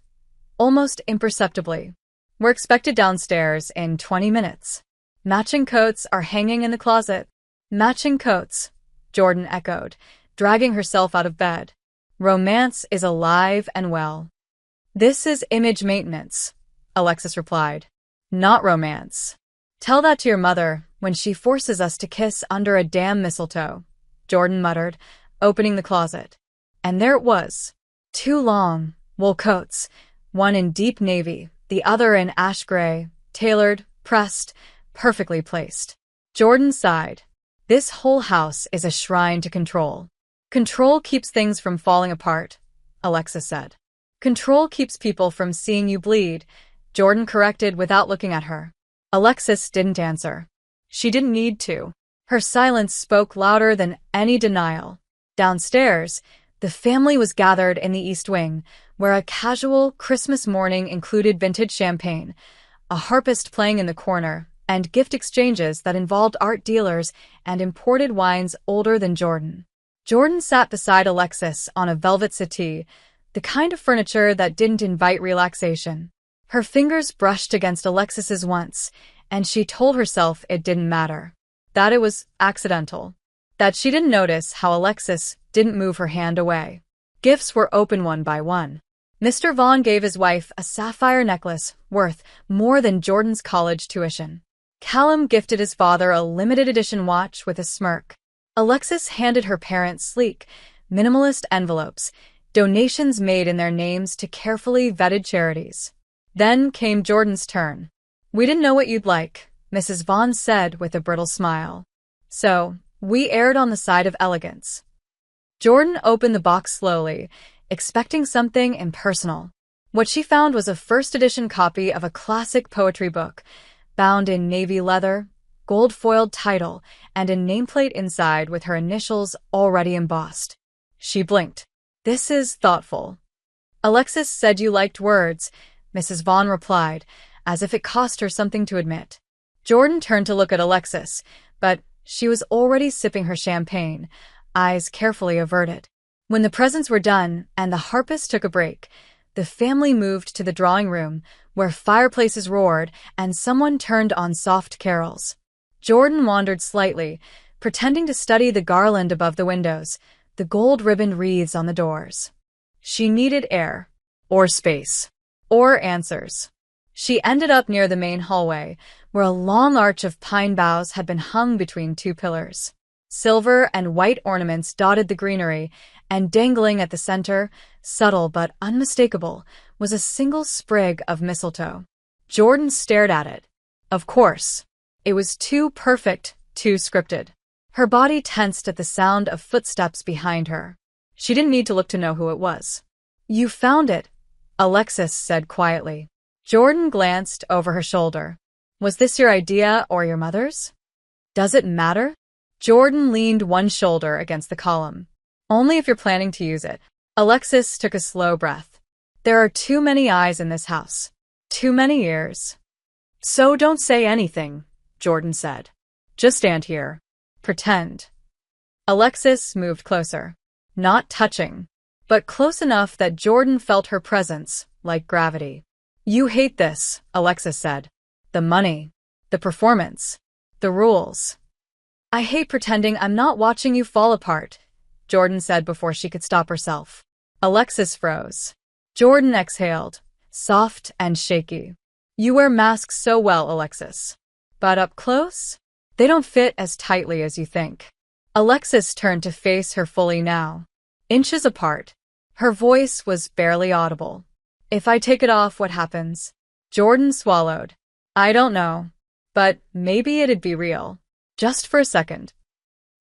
almost imperceptibly. "We're expected downstairs in 20 minutes. Matching coats are hanging in the closet." "Matching coats," Jordan echoed, dragging herself out of bed. "Romance is alive and well." "This is image maintenance," Alexis replied. "Not romance." "Tell that to your mother when she forces us to kiss under a damn mistletoe," Jordan muttered, opening the closet. And there it was. 2 long, wool coats, one in deep navy, the other in ash gray, tailored, pressed, perfectly placed. Jordan sighed. "This whole house is a shrine to control." "Control keeps things from falling apart," Alexis said. "Control keeps people from seeing you bleed," Jordan corrected without looking at her. Alexis didn't answer. She didn't need to. Her silence spoke louder than any denial. Downstairs, the family was gathered in the East Wing, where a casual Christmas morning included vintage champagne, a harpist playing in the corner, and gift exchanges that involved art dealers and imported wines older than Jordan. Jordan sat beside Alexis on a velvet settee, the kind of furniture that didn't invite relaxation. Her fingers brushed against Alexis's once, and she told herself it didn't matter. That it was accidental. That she didn't notice how Alexis didn't move her hand away. Gifts were opened one by one. Mr. Vaughn gave his wife a sapphire necklace worth more than Jordan's college tuition. Callum gifted his father a limited edition watch with a smirk. Alexis handed her parents sleek, minimalist envelopes, donations made in their names to carefully vetted charities. Then came Jordan's turn. "We didn't know what you'd like," Mrs. Vaughn said with a brittle smile. "So, we erred on the side of elegance." Jordan opened the box slowly, expecting something impersonal. What she found was a first-edition copy of a classic poetry book, bound in navy leather, gold-foiled title, and a nameplate inside with her initials already embossed. She blinked. "This is thoughtful." "Alexis said you liked words," Mrs. Vaughn replied, as if it cost her something to admit. Jordan turned to look at Alexis, but she was already sipping her champagne, eyes carefully averted. When the presents were done and the harpist took a break, the family moved to the drawing room, where fireplaces roared and someone turned on soft carols. Jordan wandered slightly, pretending to study the garland above the windows, the gold-ribboned wreaths on the doors. She needed air, or space, or answers. She ended up near the main hallway, where a long arch of pine boughs had been hung between 2 pillars. Silver and white ornaments dotted the greenery, and dangling at the center, subtle but unmistakable, was a single sprig of mistletoe. Jordan stared at it. Of course. It was too perfect, too scripted. Her body tensed at the sound of footsteps behind her. She didn't need to look to know who it was. "You found it," Alexis said quietly. Jordan glanced over her shoulder. "Was this your idea or your mother's?" "Does it matter?" Jordan leaned one shoulder against the column. "Only if you're planning to use it." Alexis took a slow breath. "There are too many eyes in this house. Too many ears." "So don't say anything," Jordan said. "Just stand here. Pretend." Alexis moved closer. Not touching, but close enough that Jordan felt her presence, like gravity. "You hate this," Alexis said. "The money. The performance. The rules." "I hate pretending I'm not watching you fall apart," Jordan said before she could stop herself. Alexis froze. Jordan exhaled, soft and shaky. You wear masks so well, Alexis. But up close? They don't fit as tightly as you think. Alexis turned to face her fully now. Inches apart. Her voice was barely audible. If I take it off, what happens? Jordan swallowed. I don't know. But maybe it'd be real. Just for a second.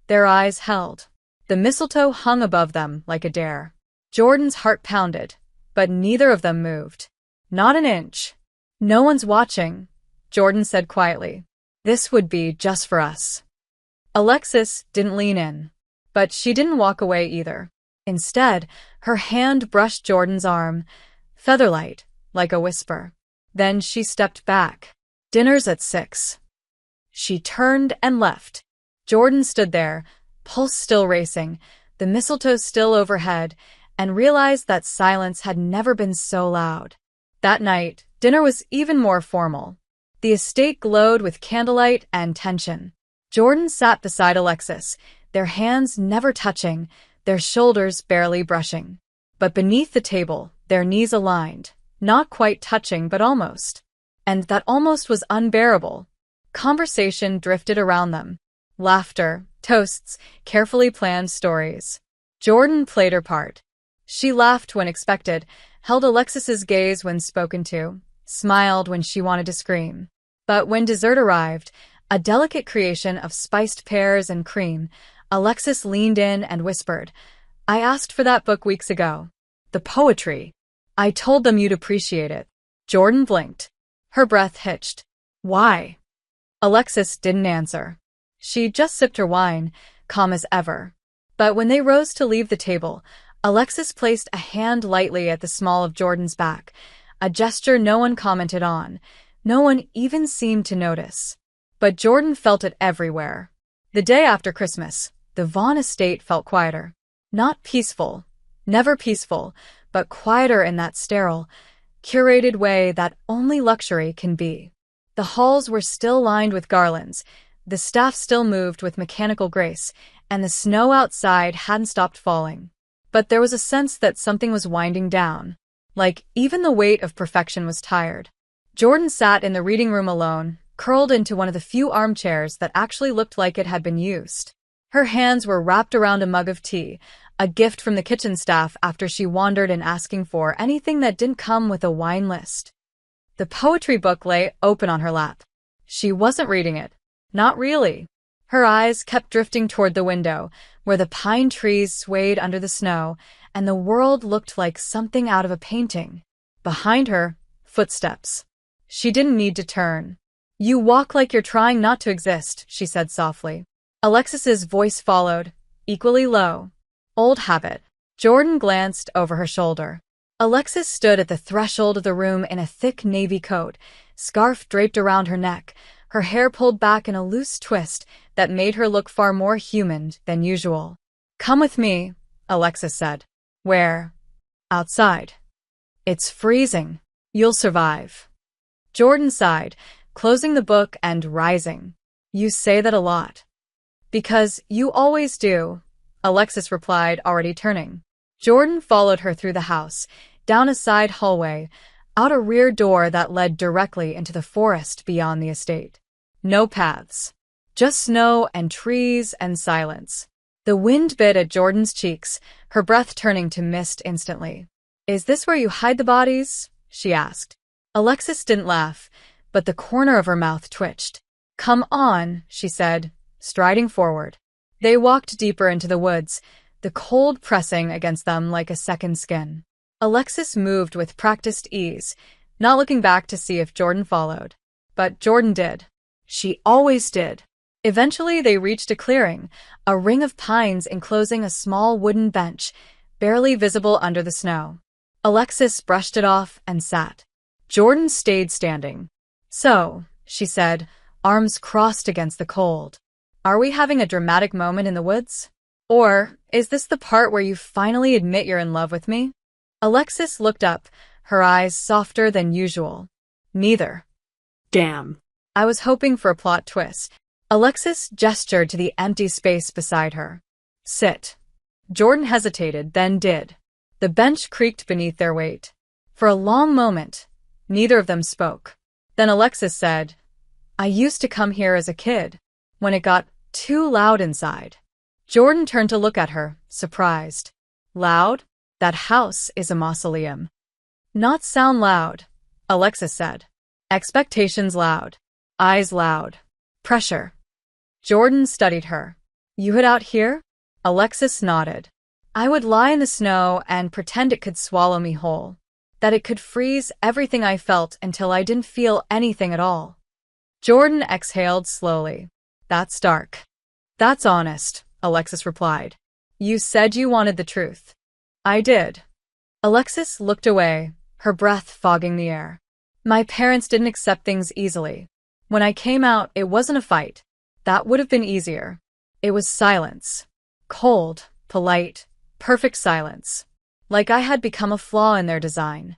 Their eyes held. The mistletoe hung above them like a dare. Jordan's heart pounded, but neither of them moved. Not an inch. No one's watching, Jordan said quietly. This would be just for us. Alexis didn't lean in, but she didn't walk away either. Instead, her hand brushed Jordan's arm, featherlight, like a whisper. Then she stepped back. Dinner's at 6. She turned and left. Jordan stood there, pulse still racing, the mistletoe still overhead, and realized that silence had never been so loud. That night, dinner was even more formal. The estate glowed with candlelight and tension. Jordan sat beside Alexis, their hands never touching, their shoulders barely brushing. But beneath the table, their knees aligned, not quite touching but almost. And that almost was unbearable. Conversation drifted around them. Laughter, toasts, carefully planned stories. Jordan played her part. She laughed when expected, held Alexis's gaze when spoken to, smiled when she wanted to scream. But when dessert arrived, a delicate creation of spiced pears and cream, Alexis leaned in and whispered, I asked for that book weeks ago. The poetry. I told them you'd appreciate it. Jordan blinked. Her breath hitched. Why? Alexis didn't answer. She just sipped her wine, calm as ever. But when they rose to leave the table, Alexis placed a hand lightly at the small of Jordan's back, a gesture no one commented on. No one even seemed to notice. But Jordan felt it everywhere. The day after Christmas, the Vaughn estate felt quieter. Not peaceful, never peaceful, but quieter in that sterile, curated way that only luxury can be. The halls were still lined with garlands, the staff still moved with mechanical grace, and the snow outside hadn't stopped falling. But there was a sense that something was winding down, like even the weight of perfection was tired. Jordan sat in the reading room alone, curled into one of the few armchairs that actually looked like it had been used. Her hands were wrapped around a mug of tea, a gift from the kitchen staff after she wandered in asking for anything that didn't come with a wine list. The poetry book lay open on her lap. She wasn't reading it. Not really. Her eyes kept drifting toward the window, where the pine trees swayed under the snow, and the world looked like something out of a painting. Behind her, footsteps. She didn't need to turn. You walk like you're trying not to exist, she said softly. Alexis's voice followed, equally low. Old habit. Jordan glanced over her shoulder. Alexis stood at the threshold of the room in a thick navy coat, scarf draped around her neck, her hair pulled back in a loose twist that made her look far more human than usual. Come with me, Alexis said. Where? Outside. It's freezing. You'll survive. Jordan sighed, closing the book and rising. You say that a lot. Because you always do, Alexis replied, already turning. Jordan followed her through the house, down a side hallway, out a rear door that led directly into the forest beyond the estate. No paths. Just snow and trees and silence. The wind bit at Jordan's cheeks, her breath turning to mist instantly. Is this where you hide the bodies? She asked. Alexis didn't laugh, but the corner of her mouth twitched. Come on, she said, striding forward. They walked deeper into the woods, the cold pressing against them like a second skin. Alexis moved with practiced ease, not looking back to see if Jordan followed. But Jordan did. She always did. Eventually they reached a clearing, a ring of pines enclosing a small wooden bench, barely visible under the snow. Alexis brushed it off and sat. Jordan stayed standing. So, she said, arms crossed against the cold. Are we having a dramatic moment in the woods? Or is this the part where you finally admit you're in love with me? Alexis looked up, her eyes softer than usual. Neither. Damn. I was hoping for a plot twist. Alexis gestured to the empty space beside her. Sit. Jordan hesitated, then did. The bench creaked beneath their weight. For a long moment, neither of them spoke. Then Alexis said, "I used to come here as a kid, when it got too loud inside." Jordan turned to look at her, surprised. "Loud? That house is a mausoleum." "Not sound loud," Alexis said. "Expectations loud. Eyes loud. Pressure." Jordan studied her. "You hid out here?" Alexis nodded. "I would lie in the snow and pretend it could swallow me whole. That it could freeze everything I felt until I didn't feel anything at all." Jordan exhaled slowly. "That's dark." "That's honest," Alexis replied. "You said you wanted the truth." "I did." Alexis looked away, her breath fogging the air. "My parents didn't accept things easily. When I came out, it wasn't a fight. That would have been easier. It was silence. Cold, polite, perfect silence. Like I had become a flaw in their design."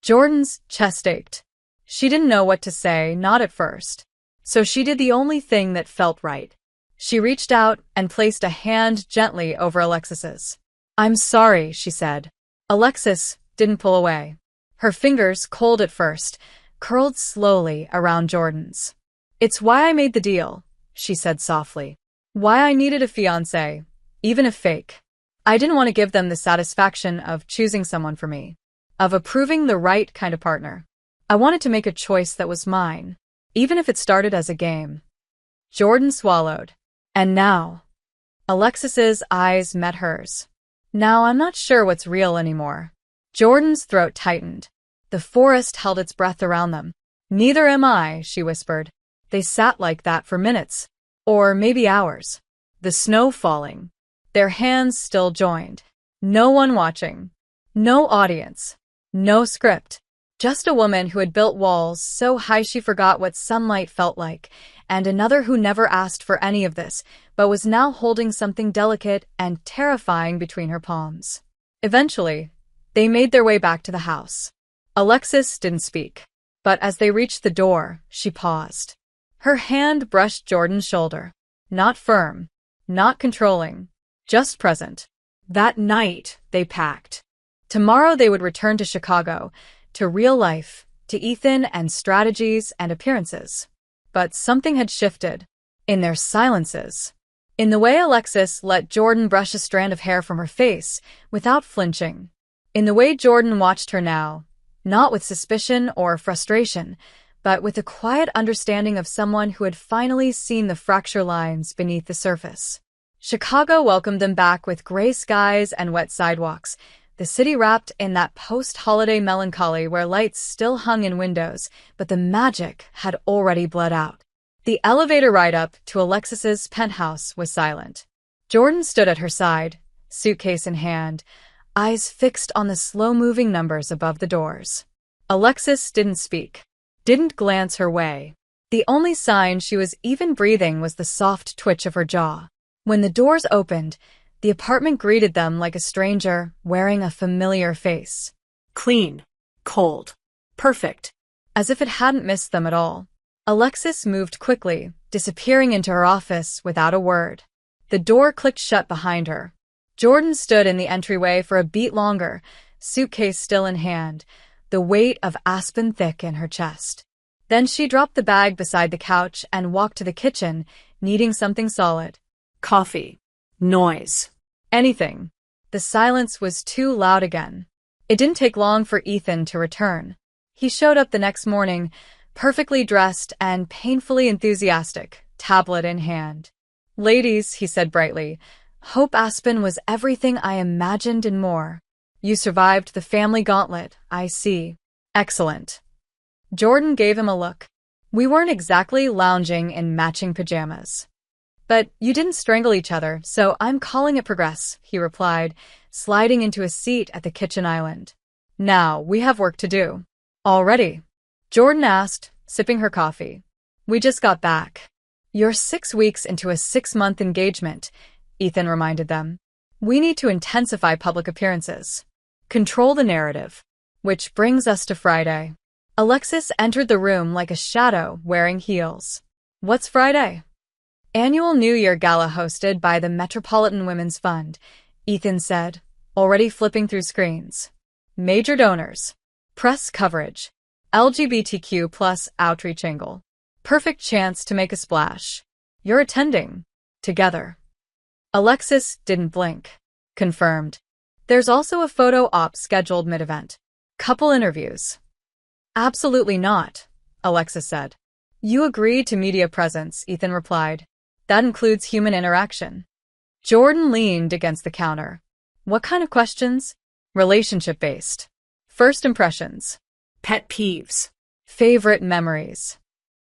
Jordan's chest ached. She didn't know what to say, not at first. So she did the only thing that felt right. She reached out and placed a hand gently over Alexis's. "I'm sorry," she said. Alexis didn't pull away. Her fingers, cold at first, curled slowly around Jordan's. "It's why I made the deal," she said softly. "Why I needed a fiancé, even if fake. I didn't want to give them the satisfaction of choosing someone for me, of approving the right kind of partner. I wanted to make a choice that was mine, even if it started as a game." Jordan swallowed. "And now?" Alexis's eyes met hers. "Now I'm not sure what's real anymore." Jordan's throat tightened. The forest held its breath around them. "Neither am I," she whispered. They sat like that for minutes, or maybe hours. The snow falling. Their hands still joined. No one watching. No audience. No script. Just a woman who had built walls so high she forgot what sunlight felt like, and another who never asked for any of this, but was now holding something delicate and terrifying between her palms. Eventually, they made their way back to the house. Alexis didn't speak, but as they reached the door, she paused. Her hand brushed Jordan's shoulder. Not firm, not controlling, just present. That night, they packed. Tomorrow they would return to Chicago, to real life, to Ethan and strategies and appearances. But something had shifted. In their silences. In the way Alexis let Jordan brush a strand of hair from her face, without flinching. In the way Jordan watched her now, not with suspicion or frustration, but with a quiet understanding of someone who had finally seen the fracture lines beneath the surface. Chicago welcomed them back with gray skies and wet sidewalks, the city wrapped in that post-holiday melancholy where lights still hung in windows, but the magic had already bled out. The elevator ride up to Alexis's penthouse was silent. Jordan stood at her side, suitcase in hand, eyes fixed on the slow-moving numbers above the doors. Alexis didn't speak, didn't glance her way. The only sign she was even breathing was the soft twitch of her jaw. When the doors opened, the apartment greeted them like a stranger wearing a familiar face. Clean. Cold. Perfect. As if it hadn't missed them at all. Alexis moved quickly, disappearing into her office without a word. The door clicked shut behind her. Jordan stood in the entryway for a beat longer, suitcase still in hand, the weight of aspen thick in her chest. Then she dropped the bag beside the couch and walked to the kitchen, needing something solid. Coffee. Noise. Anything. The silence was too loud again. It didn't take long for Ethan to return. He showed up the next morning, perfectly dressed and painfully enthusiastic, tablet in hand. "Ladies," he said brightly, "Hope Aspen was everything I imagined and more. You survived the family gauntlet, I see. Excellent." Jordan gave him a look. "We weren't exactly lounging in matching pajamas." "But you didn't strangle each other, so I'm calling it progress," he replied, sliding into a seat at the kitchen island. "Now, we have work to do." "Already?" Jordan asked, sipping her coffee. "We just got back." "You're 6 weeks into a 6-month engagement," Ethan reminded them. "We need to intensify public appearances. Control the narrative." Which brings us to Friday. Alexis entered the room like a shadow wearing heels. "What's Friday?" "Annual New Year Gala hosted by the Metropolitan Women's Fund," Ethan said, already flipping through screens. "Major donors." Press coverage. LGBTQ plus outreach angle. Perfect chance to make a splash. You're attending. Together. Alexis didn't blink. Confirmed. There's also a photo op scheduled mid-event. Couple interviews. Absolutely not, Alexis said. You agreed to media presence, Ethan replied. That includes human interaction. Jordan leaned against the counter. What kind of questions? Relationship-based. First impressions. Pet peeves. Favorite memories.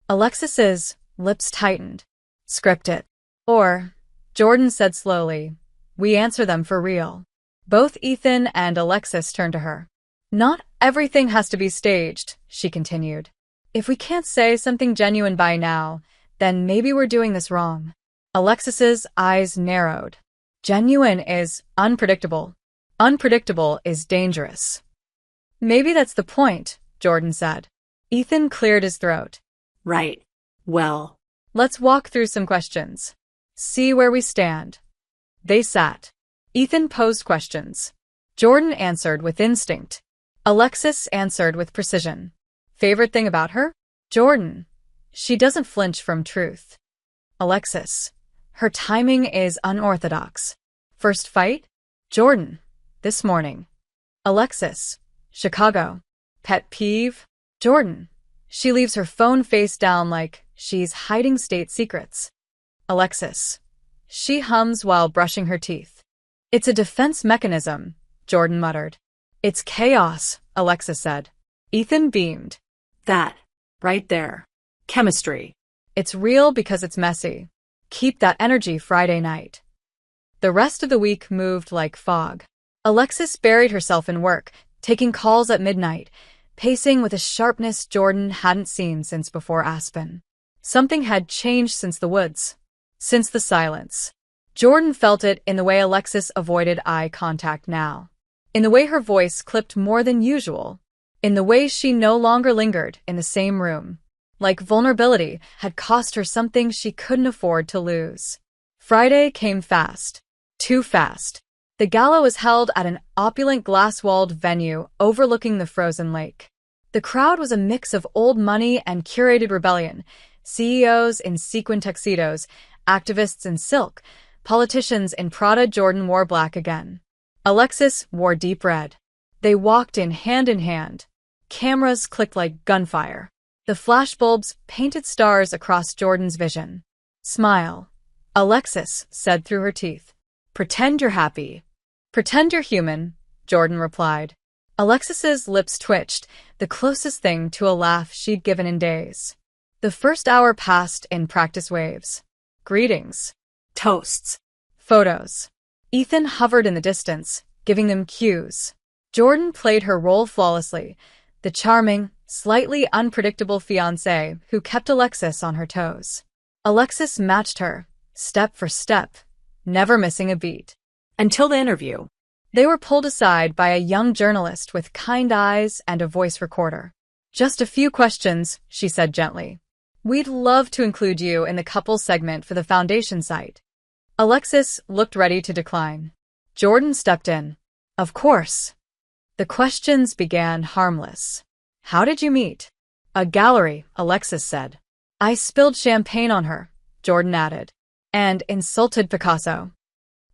Alexis's lips tightened. Script it. Or, Jordan said slowly, we answer them for real. Both Ethan and Alexis turned to her. Not everything has to be staged, she continued. If we can't say something genuine by now, then maybe we're doing this wrong. Alexis's eyes narrowed. Genuine is unpredictable. Unpredictable is dangerous. Maybe that's the point, Jordan said. Ethan cleared his throat. Right. Well. Let's walk through some questions. See where we stand. They sat. Ethan posed questions. Jordan answered with instinct. Alexis answered with precision. Favorite thing about her? Jordan. She doesn't flinch from truth. Alexis. Her timing is unorthodox. First fight? Jordan. This morning. Alexis. Chicago. Pet peeve? Jordan. She leaves her phone face down like she's hiding state secrets. Alexis. She hums while brushing her teeth. It's a defense mechanism, Jordan muttered. It's chaos, Alexis said. Ethan beamed. That. Right there. Chemistry. It's real because it's messy. Keep that energy Friday night. The rest of the week moved like fog. Alexis buried herself in work, taking calls at midnight, pacing with a sharpness Jordan hadn't seen since before Aspen. Something had changed since the woods. Since the silence. Jordan felt it in the way Alexis avoided eye contact now. In the way her voice clipped more than usual. In the way she no longer lingered in the same room. Like vulnerability had cost her something she couldn't afford to lose. Friday came fast. Too fast. The gala was held at an opulent glass-walled venue overlooking the frozen lake. The crowd was a mix of old money and curated rebellion, CEOs in sequin tuxedos, activists in silk, politicians in Prada. Jordan wore black again. Alexis wore deep red. They walked in hand. Cameras clicked like gunfire. The flashbulbs painted stars across Jordan's vision. Smile. Alexis said through her teeth. Pretend you're happy. Pretend you're human, Jordan replied. Alexis's lips twitched, the closest thing to a laugh she'd given in days. The first hour passed in practice waves. Greetings. Toasts. Photos. Ethan hovered in the distance, giving them cues. Jordan played her role flawlessly, the charming, slightly unpredictable fiancée who kept Alexis on her toes. Alexis matched her, step for step, never missing a beat. Until the interview. They were pulled aside by a young journalist with kind eyes and a voice recorder. Just a few questions, she said gently. We'd love to include you in the couples segment for the foundation site. Alexis looked ready to decline. Jordan stepped in. Of course. The questions began harmless. How did you meet? A gallery, Alexis said. I spilled champagne on her, Jordan added. And insulted Picasso.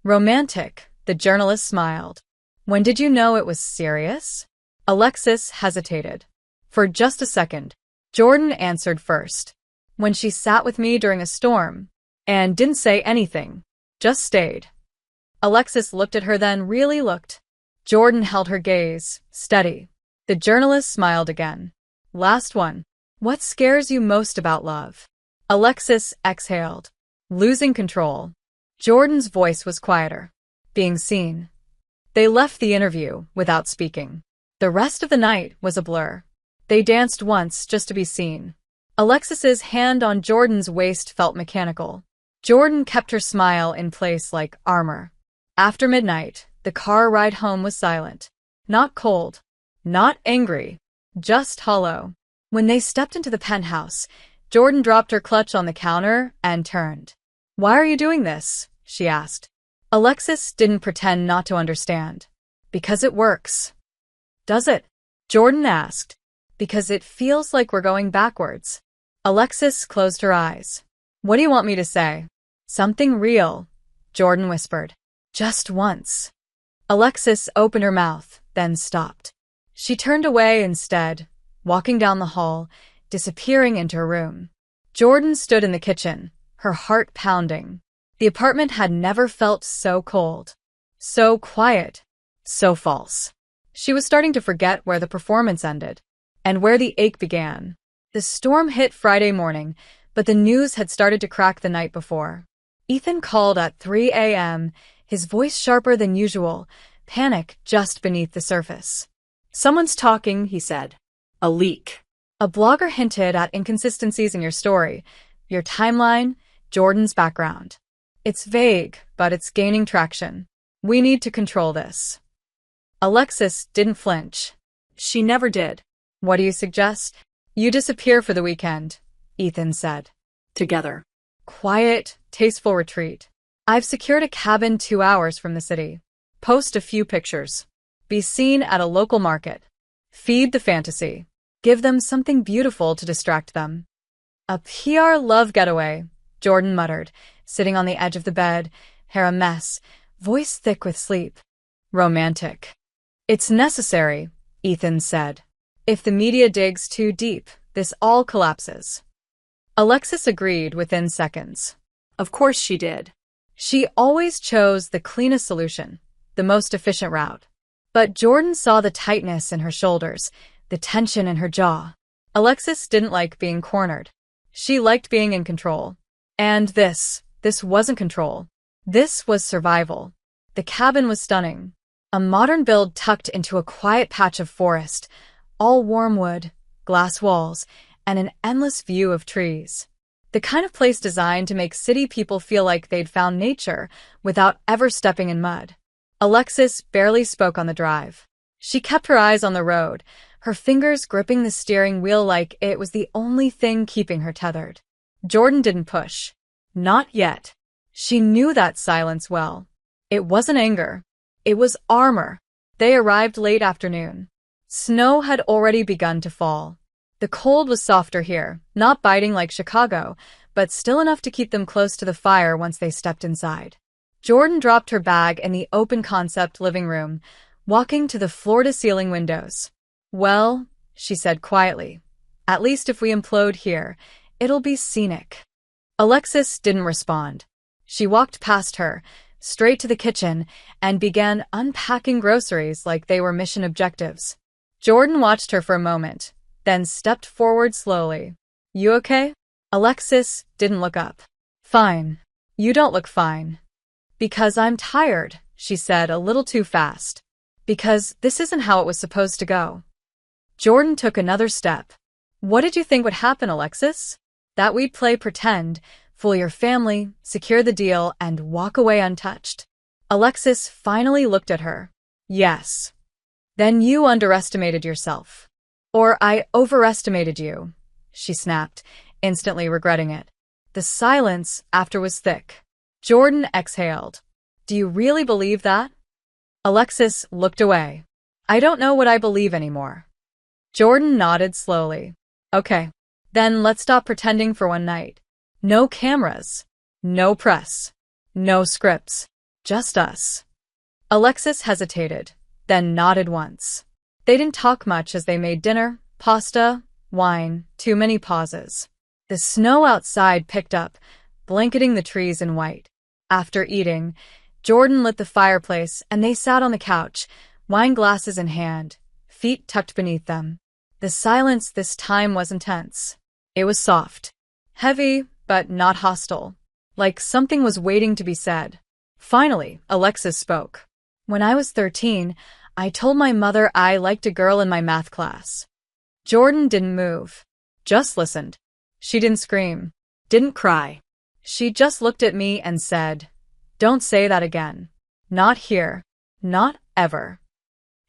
Romantic, the journalist smiled. When did you know it was serious? Alexis hesitated. For just a second. Jordan answered first. When she sat with me during a storm. And didn't say anything. Just stayed. Alexis looked at her then really looked. Jordan held her gaze, steady. The journalist smiled again. Last one. What scares you most about love? Alexis exhaled. Losing control. Jordan's voice was quieter. Being seen. They left the interview without speaking. The rest of the night was a blur. They danced once just to be seen. Alexis's hand on Jordan's waist felt mechanical. Jordan kept her smile in place like armor. After midnight, the car ride home was silent. Not cold. Not angry. Just hollow. When they stepped into the penthouse, Jordan dropped her clutch on the counter and turned. Why are you doing this? She asked. Alexis didn't pretend not to understand. Because it works. Does it? Jordan asked. Because it feels like we're going backwards. Alexis closed her eyes. What do you want me to say? Something real, Jordan whispered. Just once. Alexis opened her mouth, then stopped. She turned away instead, walking down the hall, disappearing into her room. Jordan stood in the kitchen, her heart pounding. The apartment had never felt so cold, so quiet, so false. She was starting to forget where the performance ended and where the ache began. The storm hit Friday morning, but the news had started to crack the night before. Ethan called at 3 a.m., his voice sharper than usual, panic just beneath the surface. Someone's talking, he said. A leak. A blogger hinted at inconsistencies in your story, your timeline, Jordan's background. It's vague, but it's gaining traction. We need to control this. Alexis didn't flinch. She never did. What do you suggest? You disappear for the weekend, Ethan said. Together. Quiet, tasteful retreat. I've secured a cabin 2 hours from the city. Post a few pictures. Be seen at a local market. Feed the fantasy. Give them something beautiful to distract them. A PR love getaway, Jordan muttered, sitting on the edge of the bed, hair a mess, voice thick with sleep. Romantic. It's necessary, Ethan said. If the media digs too deep, this all collapses. Alexis agreed within seconds. Of course she did. She always chose the cleanest solution, the most efficient route. But Jordan saw the tightness in her shoulders, the tension in her jaw. Alexis didn't like being cornered. She liked being in control. And this wasn't control. This was survival. The cabin was stunning. A modern build tucked into a quiet patch of forest, all warm wood, glass walls, and an endless view of trees. The kind of place designed to make city people feel like they'd found nature without ever stepping in mud. Alexis barely spoke on the drive. She kept her eyes on the road, her fingers gripping the steering wheel like it was the only thing keeping her tethered. Jordan didn't push. Not yet. She knew that silence well. It wasn't anger. It was armor. They arrived late afternoon. Snow had already begun to fall. The cold was softer here, not biting like Chicago, but still enough to keep them close to the fire once they stepped inside. Jordan dropped her bag in the open-concept living room, walking to the floor-to-ceiling windows. Well, she said quietly, at least if we implode here, it'll be scenic. Alexis didn't respond. She walked past her, straight to the kitchen, and began unpacking groceries like they were mission objectives. Jordan watched her for a moment, then stepped forward slowly. You okay? Alexis didn't look up. Fine. You don't look fine. Because I'm tired, she said a little too fast. Because this isn't how it was supposed to go. Jordan took another step. What did you think would happen, Alexis? That we'd play pretend, fool your family, secure the deal, and walk away untouched. Alexis finally looked at her. Yes. Then you underestimated yourself. Or I overestimated you, she snapped, instantly regretting it. The silence after was thick. Jordan exhaled. Do you really believe that? Alexis looked away. I don't know what I believe anymore. Jordan nodded slowly. Okay. Then let's stop pretending for one night. No cameras. No press. No scripts. Just us. Alexis hesitated, then nodded once. They didn't talk much as they made dinner, pasta, wine, too many pauses. The snow outside picked up, blanketing the trees in white. After eating, Jordan lit the fireplace and they sat on the couch, wine glasses in hand, feet tucked beneath them. The silence this time was intense. It was soft. Heavy, but not hostile. Like something was waiting to be said. Finally, Alexis spoke. When I was 13, I told my mother I liked a girl in my math class. Jordan didn't move. Just listened. She didn't scream. Didn't cry. She just looked at me and said, "Don't say that again. Not here. Not ever."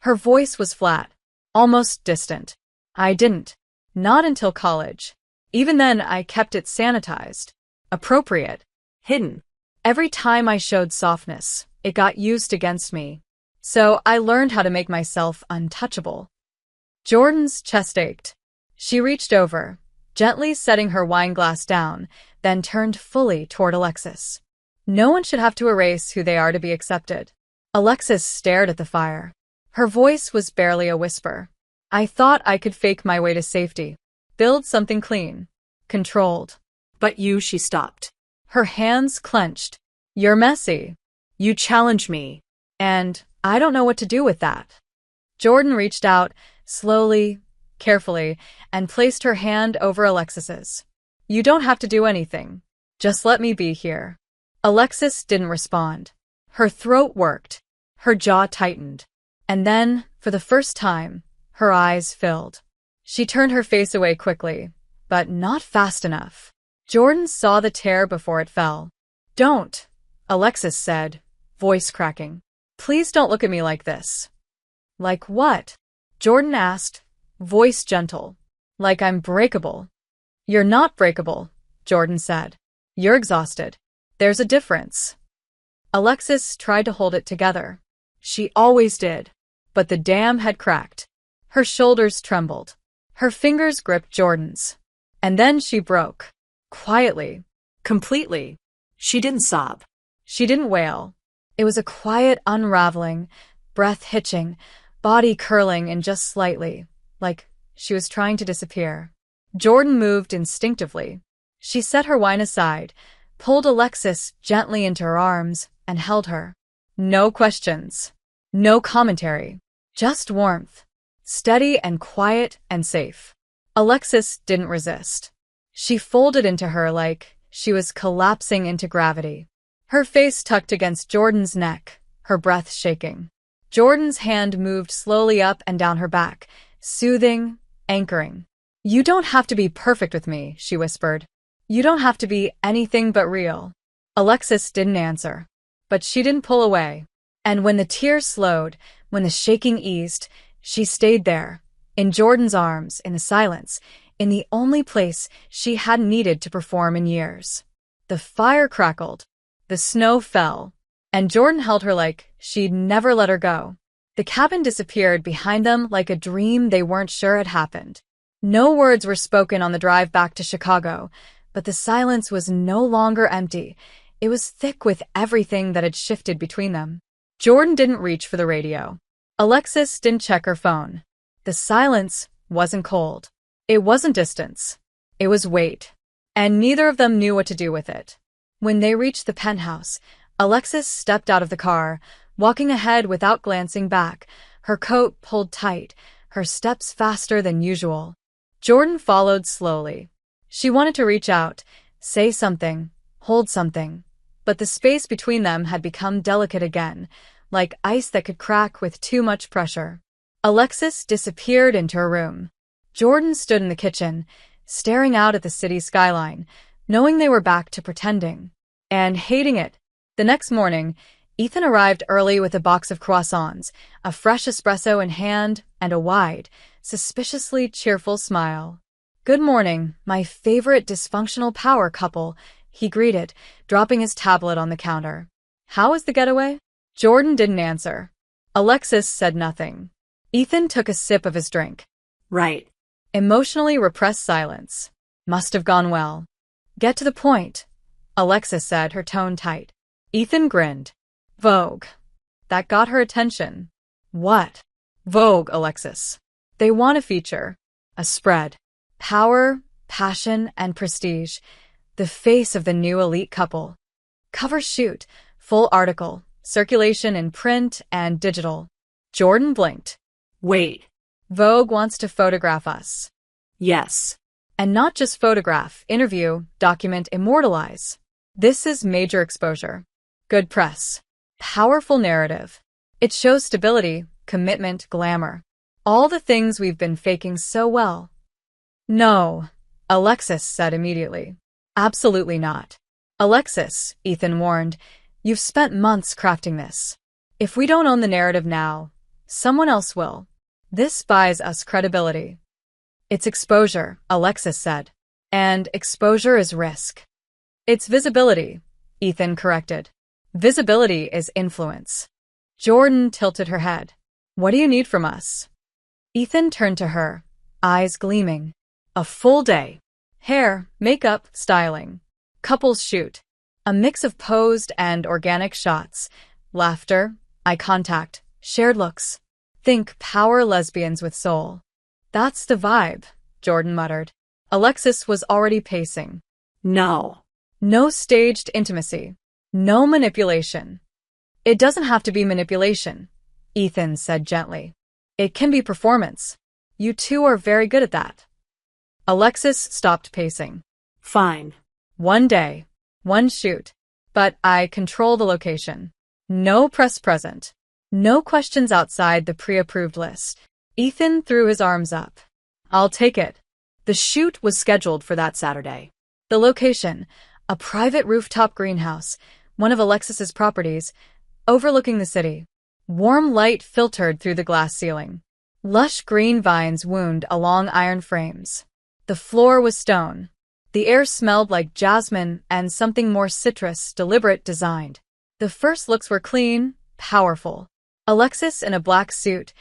Her voice was flat, almost distant. I didn't. Not until college. Even then, I kept it sanitized. Appropriate. Hidden. Every time I showed softness, it got used against me. So I learned how to make myself untouchable. Jordan's chest ached. She reached over, gently setting her wine glass down, then turned fully toward Alexis. No one should have to erase who they are to be accepted. Alexis stared at the fire. Her voice was barely a whisper. I thought I could fake my way to safety. Build something clean. Controlled. But you, she stopped. Her hands clenched. You're messy. You challenge me. And I don't know what to do with that. Jordan reached out, slowly, carefully, and placed her hand over Alexis's. You don't have to do anything. Just let me be here. Alexis didn't respond. Her throat worked. Her jaw tightened. And then, for the first time, her eyes filled. She turned her face away quickly, but not fast enough. Jordan saw the tear before it fell. Don't, Alexis said, voice cracking. Please don't look at me like this. Like what? Jordan asked, voice gentle. Like I'm breakable. You're not breakable, Jordan said. You're exhausted. There's a difference. Alexis tried to hold it together. She always did. But the dam had cracked. Her shoulders trembled. Her fingers gripped Jordan's. And then she broke. Quietly. Completely. She didn't sob. She didn't wail. It was a quiet unraveling, breath hitching, body curling in just slightly, like she was trying to disappear. Jordan moved instinctively. She set her wine aside, pulled Alexis gently into her arms, and held her. No questions. No commentary. Just warmth. Steady and quiet and safe. Alexis didn't resist. She folded into her like she was collapsing into gravity. Her face tucked against Jordan's neck, her breath shaking. Jordan's hand moved slowly up and down her back, soothing, anchoring. You don't have to be perfect with me, she whispered. You don't have to be anything but real. Alexis didn't answer. But she didn't pull away. And when the tears slowed, when the shaking eased, she stayed there, in Jordan's arms, in the silence, in the only place she hadn't needed to perform in years. The fire crackled. The snow fell. And Jordan held her like she'd never let her go. The cabin disappeared behind them like a dream they weren't sure had happened. No words were spoken on the drive back to Chicago, but the silence was no longer empty. It was thick with everything that had shifted between them. Jordan didn't reach for the radio. Alexis didn't check her phone. The silence wasn't cold. It wasn't distance. It was weight. And neither of them knew what to do with it. When they reached the penthouse, Alexis stepped out of the car, walking ahead without glancing back, her coat pulled tight, her steps faster than usual. Jordan followed slowly. She wanted to reach out, say something, hold something, but the space between them had become delicate again, like ice that could crack with too much pressure. Alexis disappeared into her room. Jordan stood in the kitchen, staring out at the city skyline, knowing they were back to pretending, and hating it. The next morning, Ethan arrived early with a box of croissants, a fresh espresso in hand, and a wide, suspiciously cheerful smile. Good morning, my favorite dysfunctional power couple, he greeted, dropping his tablet on the counter. How was the getaway? Jordan didn't answer. Alexis said nothing. Ethan took a sip of his drink. Right. Emotionally repressed silence. Must have gone well. Get to the point, Alexis said, her tone tight. Ethan grinned. Vogue. That got her attention. What? Vogue, Alexis. They want a feature. A spread. Power, passion, and prestige. The face of the new elite couple. Cover shoot. Full article. Circulation in print and digital. Jordan blinked. Wait. Vogue wants to photograph us. Yes. And not just photograph, interview, document, immortalize. This is major exposure. Good press. Powerful narrative. It shows stability, commitment, glamour. All the things we've been faking so well. No, Alexis said immediately. Absolutely not. Alexis, Ethan warned, you've spent months crafting this. If we don't own the narrative now, someone else will. This buys us credibility. It's exposure, Alexis said. And exposure is risk. It's visibility, Ethan corrected. Visibility is influence. Jordan tilted her head. What do you need from us? Ethan turned to her, eyes gleaming. A full day. Hair, makeup, styling. Couples shoot. A mix of posed and organic shots. Laughter, eye contact, shared looks. Think power lesbians with soul. That's the vibe, Jordan muttered. Alexis was already pacing. No. No staged intimacy. No manipulation. It doesn't have to be manipulation, Ethan said gently. It can be performance. You two are very good at that. Alexis stopped pacing. Fine. One day, one shoot. But I control the location. No press present. No questions outside the pre-approved list. Ethan threw his arms up. I'll take it. The shoot was scheduled for that Saturday. The location, a private rooftop greenhouse, one of Alexis's properties, overlooking the city. Warm light filtered through the glass ceiling. Lush green vines wound along iron frames. The floor was stone. The air smelled like jasmine and something more citrus, deliberate designed. The first looks were clean, powerful. Alexis in a black suit,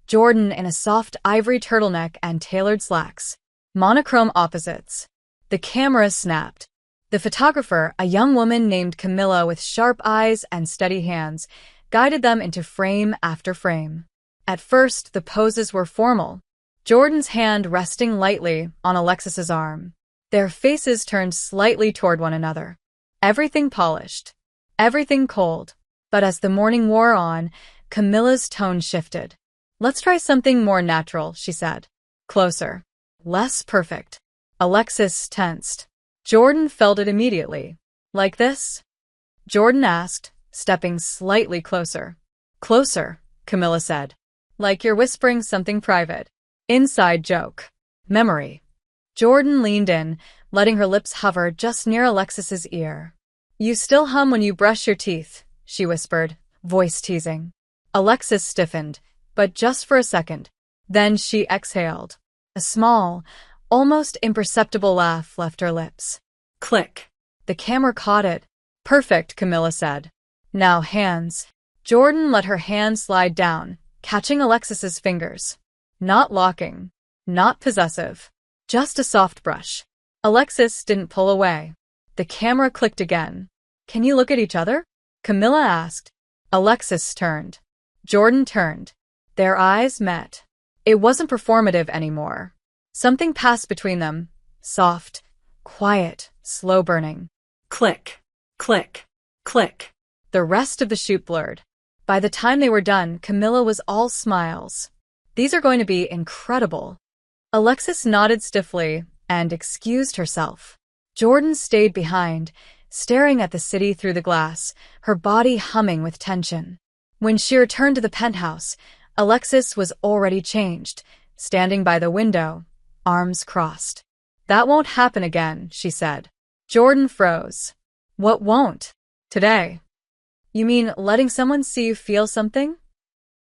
Jordan in a soft ivory turtleneck and tailored slacks. Monochrome opposites. The camera snapped. The photographer, a young woman named Camilla with sharp eyes and steady hands, guided them into frame after frame. At first, the poses were formal. Jordan's hand resting lightly on Alexis's arm. Their faces turned slightly toward one another. Everything polished. Everything cold. But as the morning wore on, Camilla's tone shifted. Let's try something more natural, she said. Closer. Less perfect. Alexis tensed. Jordan felt it immediately. Like this? Jordan asked, stepping slightly closer. Closer, Camilla said. Like you're whispering something private. Inside joke. Memory. Jordan leaned in, letting her lips hover just near Alexis's ear. You still hum when you brush your teeth, she whispered, voice teasing. Alexis stiffened, but just for a second. Then she exhaled. A small, almost imperceptible laugh left her lips. Click. The camera caught it. Perfect, Camilla said. Now hands. Jordan let her hand slide down, catching Alexis's fingers. Not locking. Not possessive. Just a soft brush. Alexis didn't pull away. The camera clicked again. Can you look at each other? Camilla asked. Alexis turned. Jordan turned. Their eyes met. It wasn't performative anymore. Something passed between them. Soft, quiet, slow burning. Click. Click. Click. The rest of the shoot blurred. By the time they were done, Camilla was all smiles. These are going to be incredible. Alexis nodded stiffly and excused herself. Jordan stayed behind, staring at the city through the glass, her body humming with tension. When she returned to the penthouse, Alexis was already changed, standing by the window, arms crossed. That won't happen again, she said. Jordan froze. What won't? Today. You mean letting someone see you feel something?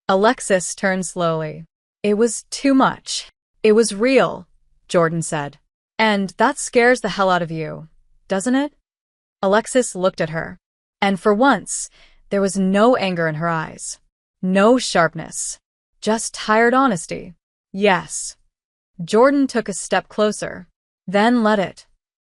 Alexis turned slowly. It was too much. It was real, Jordan said. And that scares the hell out of you, doesn't it? Alexis looked at her. And for once, there was no anger in her eyes. No sharpness. Just tired honesty. Yes. Jordan took a step closer. Then let it.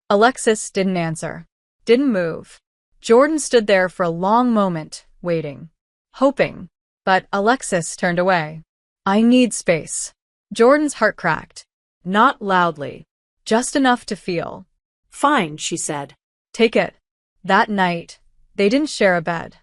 Alexis didn't answer. Didn't move. Jordan stood there for a long moment, waiting. Hoping. But Alexis turned away. I need space. Jordan's heart cracked. Not loudly. Just enough to feel. Fine, she said. Take it. That night, they didn't share a bed.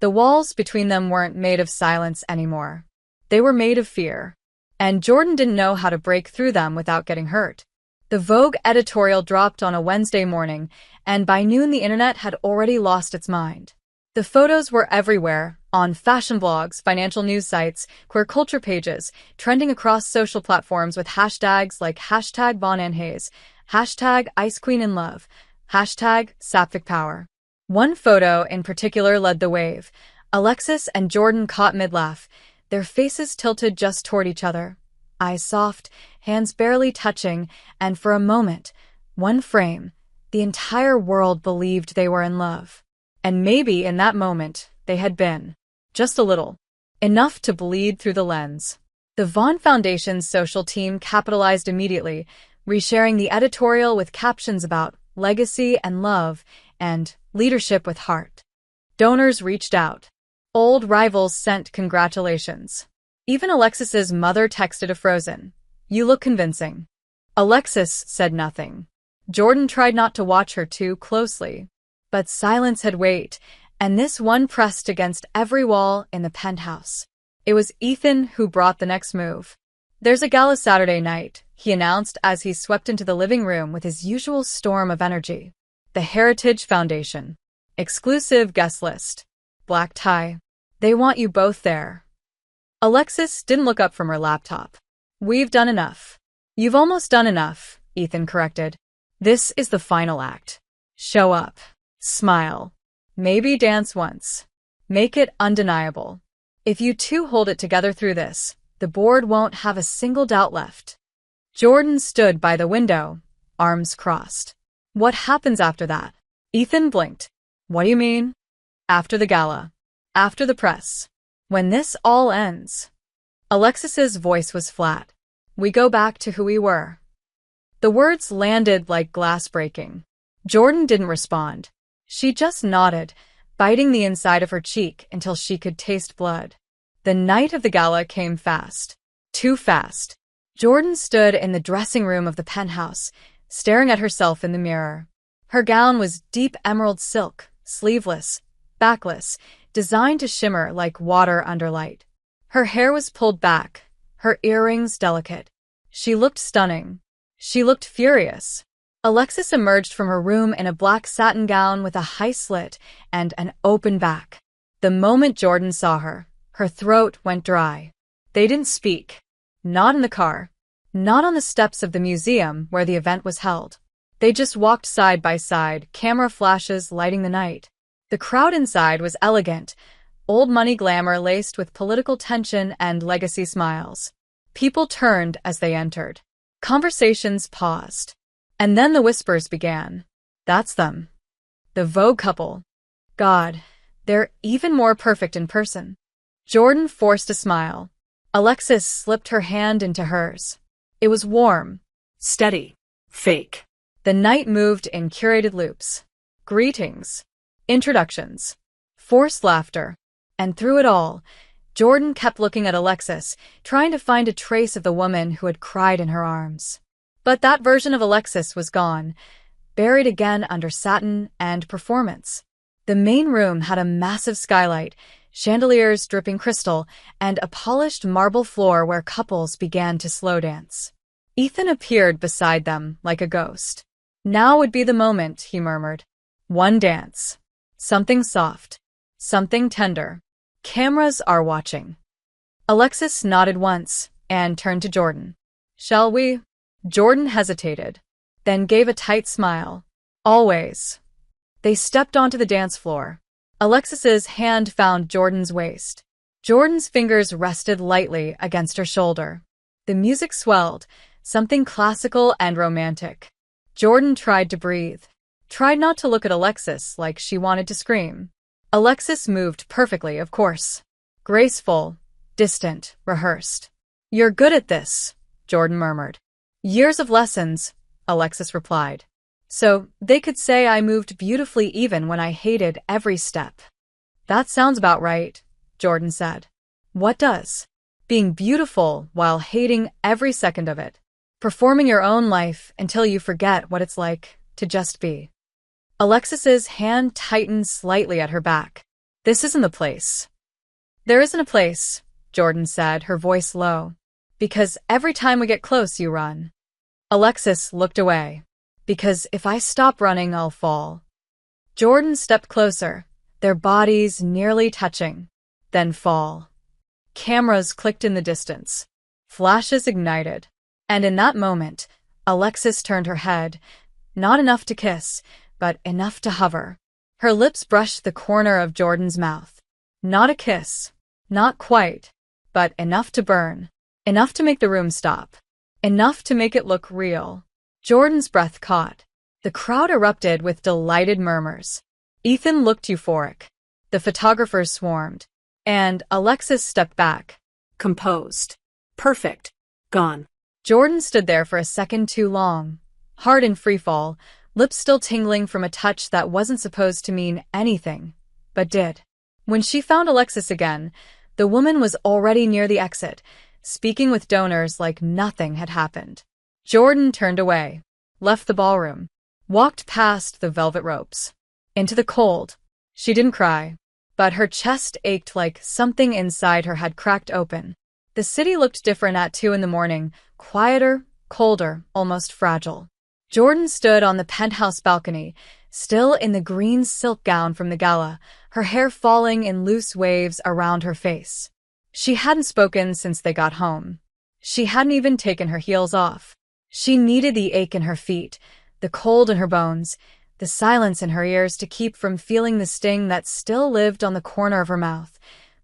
The walls between them weren't made of silence anymore. They were made of fear. And Jordan didn't know how to break through them without getting hurt. The Vogue editorial dropped on a Wednesday morning, and by noon the internet had already lost its mind. The photos were everywhere, on fashion blogs, financial news sites, queer culture pages, trending across social platforms with hashtags like hashtag Bon and Hayes, hashtag Ice Queen in Love, hashtag sapphic power. One photo in particular led the wave. Alexis and Jordan caught mid-laugh, their faces tilted just toward each other. Eyes soft, hands barely touching, and for a moment, one frame, the entire world believed they were in love. And maybe in that moment, they had been. Just a little. Enough to bleed through the lens. The Vaughn Foundation's social team capitalized immediately, resharing the editorial with captions about legacy and love and leadership with heart. Donors reached out. Old rivals sent congratulations. Even Alexis's mother texted a frozen, "You look convincing." Alexis said nothing. Jordan tried not to watch her too closely. But silence had weight, and this one pressed against every wall in the penthouse. It was Ethan who brought the next move. "There's a gala Saturday night," he announced as he swept into the living room with his usual storm of energy. "The Heritage Foundation. Exclusive guest list. Black tie. They want you both there." Alexis didn't look up from her laptop. "We've done enough." "You've almost done enough," Ethan corrected. "This is the final act. Show up. Smile. Maybe dance once. Make it undeniable. If you two hold it together through this, the board won't have a single doubt left." Jordan stood by the window, arms crossed. "What happens after that?" Ethan blinked. "What do you mean?" "After the gala. After the press. When this all ends." Alexis's voice was flat. "We go back to who we were." The words landed like glass breaking. Jordan didn't respond. She just nodded, biting the inside of her cheek until she could taste blood. The night of the gala came fast. Too fast. Jordan stood in the dressing room of the penthouse, staring at herself in the mirror. Her gown was deep emerald silk, sleeveless, backless, designed to shimmer like water under light. Her hair was pulled back, her earrings delicate. She looked stunning. She looked furious. Alexis emerged from her room in a black satin gown with a high slit and an open back. The moment Jordan saw her, her throat went dry. They didn't speak. Not in the car. Not on the steps of the museum where the event was held. They just walked side by side, camera flashes lighting the night. The crowd inside was elegant, old money glamour laced with political tension and legacy smiles. People turned as they entered. Conversations paused. And then the whispers began. "That's them. The Vogue couple. God, they're even more perfect in person." Jordan forced a smile. Alexis slipped her hand into hers. It was warm. Steady. Fake. The night moved in curated loops. Greetings. Introductions. Forced laughter. And through it all, Jordan kept looking at Alexis, trying to find a trace of the woman who had cried in her arms. But that version of Alexis was gone, buried again under satin and performance. The main room had a massive skylight, chandeliers dripping crystal, and a polished marble floor where couples began to slow dance. Ethan appeared beside them like a ghost. "Now would be the moment," he murmured. "One dance. Something soft. Something tender. Cameras are watching." Alexis nodded once and turned to Jordan. "Shall we?" Jordan hesitated, then gave a tight smile. "Always." They stepped onto the dance floor. Alexis's hand found Jordan's waist. Jordan's fingers rested lightly against her shoulder. The music swelled, something classical and romantic. Jordan tried to breathe, tried not to look at Alexis like she wanted to scream. Alexis moved perfectly, of course. Graceful, distant, rehearsed. "You're good at this," Jordan murmured. "Years of lessons," Alexis replied. "So they could say I moved beautifully even when I hated every step." "That sounds about right," Jordan said. "What does?" "Being beautiful while hating every second of it. Performing your own life until you forget what it's like to just be." Alexis's hand tightened slightly at her back. "This isn't the place." "There isn't a place," Jordan said, her voice low. "Because every time we get close, you run." Alexis looked away. "Because if I stop running, I'll fall." Jordan stepped closer, their bodies nearly touching, then fall. Cameras clicked in the distance. Flashes ignited. And in that moment, Alexis turned her head, not enough to kiss, but enough to hover. Her lips brushed the corner of Jordan's mouth. Not a kiss. Not quite. But enough to burn. Enough to make the room stop. Enough to make it look real. Jordan's breath caught. The crowd erupted with delighted murmurs. Ethan looked euphoric. The photographers swarmed. And Alexis stepped back. Composed. Perfect. Gone. Jordan stood there for a second too long, heart in freefall, lips still tingling from a touch that wasn't supposed to mean anything, but did. When she found Alexis again, the woman was already near the exit, speaking with donors like nothing had happened. Jordan turned away, left the ballroom, walked past the velvet ropes, into the cold. She didn't cry, but her chest ached like something inside her had cracked open. The city looked different at 2 a.m, quieter, colder, almost fragile. Jordan stood on the penthouse balcony, still in the green silk gown from the gala, her hair falling in loose waves around her face. She hadn't spoken since they got home. She hadn't even taken her heels off. She needed the ache in her feet, the cold in her bones, the silence in her ears to keep from feeling the sting that still lived on the corner of her mouth,